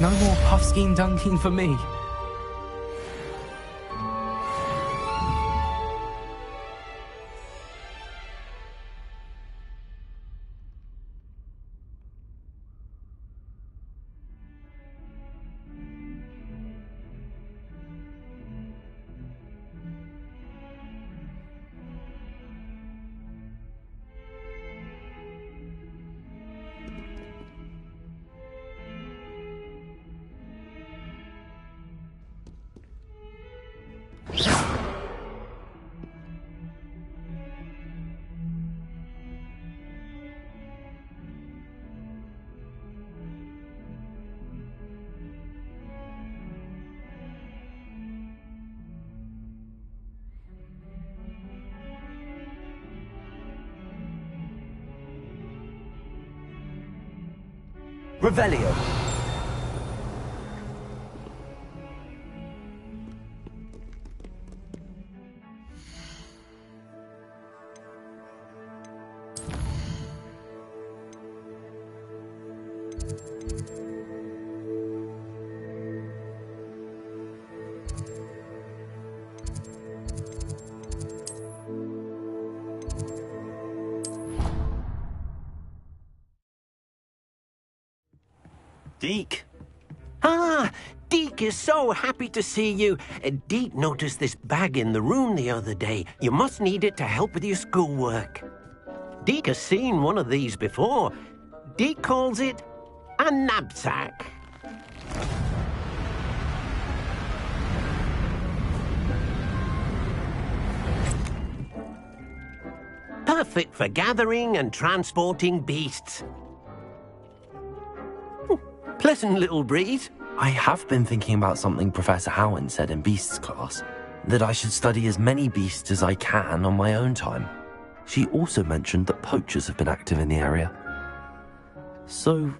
No more Puffskein Dunkeen for me. Revelio. Deke. Ah, Deke is so happy to see you. Deke noticed this bag in the room the other day. You must need it to help with your schoolwork. Deke has seen one of these before. Deke calls it a knapsack. Perfect for gathering and transporting beasts. Pleasant little breeze. I have been thinking about something Professor Howen said in Beasts class, that I should study as many beasts as I can on my own time. She also mentioned that poachers have been active in the area. So,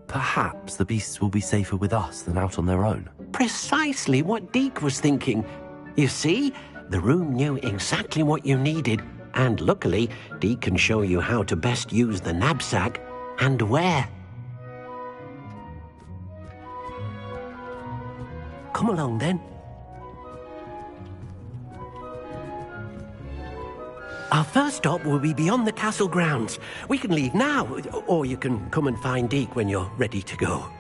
perhaps the beasts will be safer with us than out on their own. Precisely what Deke was thinking. You see, the room knew exactly what you needed, and luckily, Deke can show you how to best use the knapsack and where. Come along, then. Our first stop will be beyond the castle grounds. We can leave now, or you can come and find Deke when you're ready to go.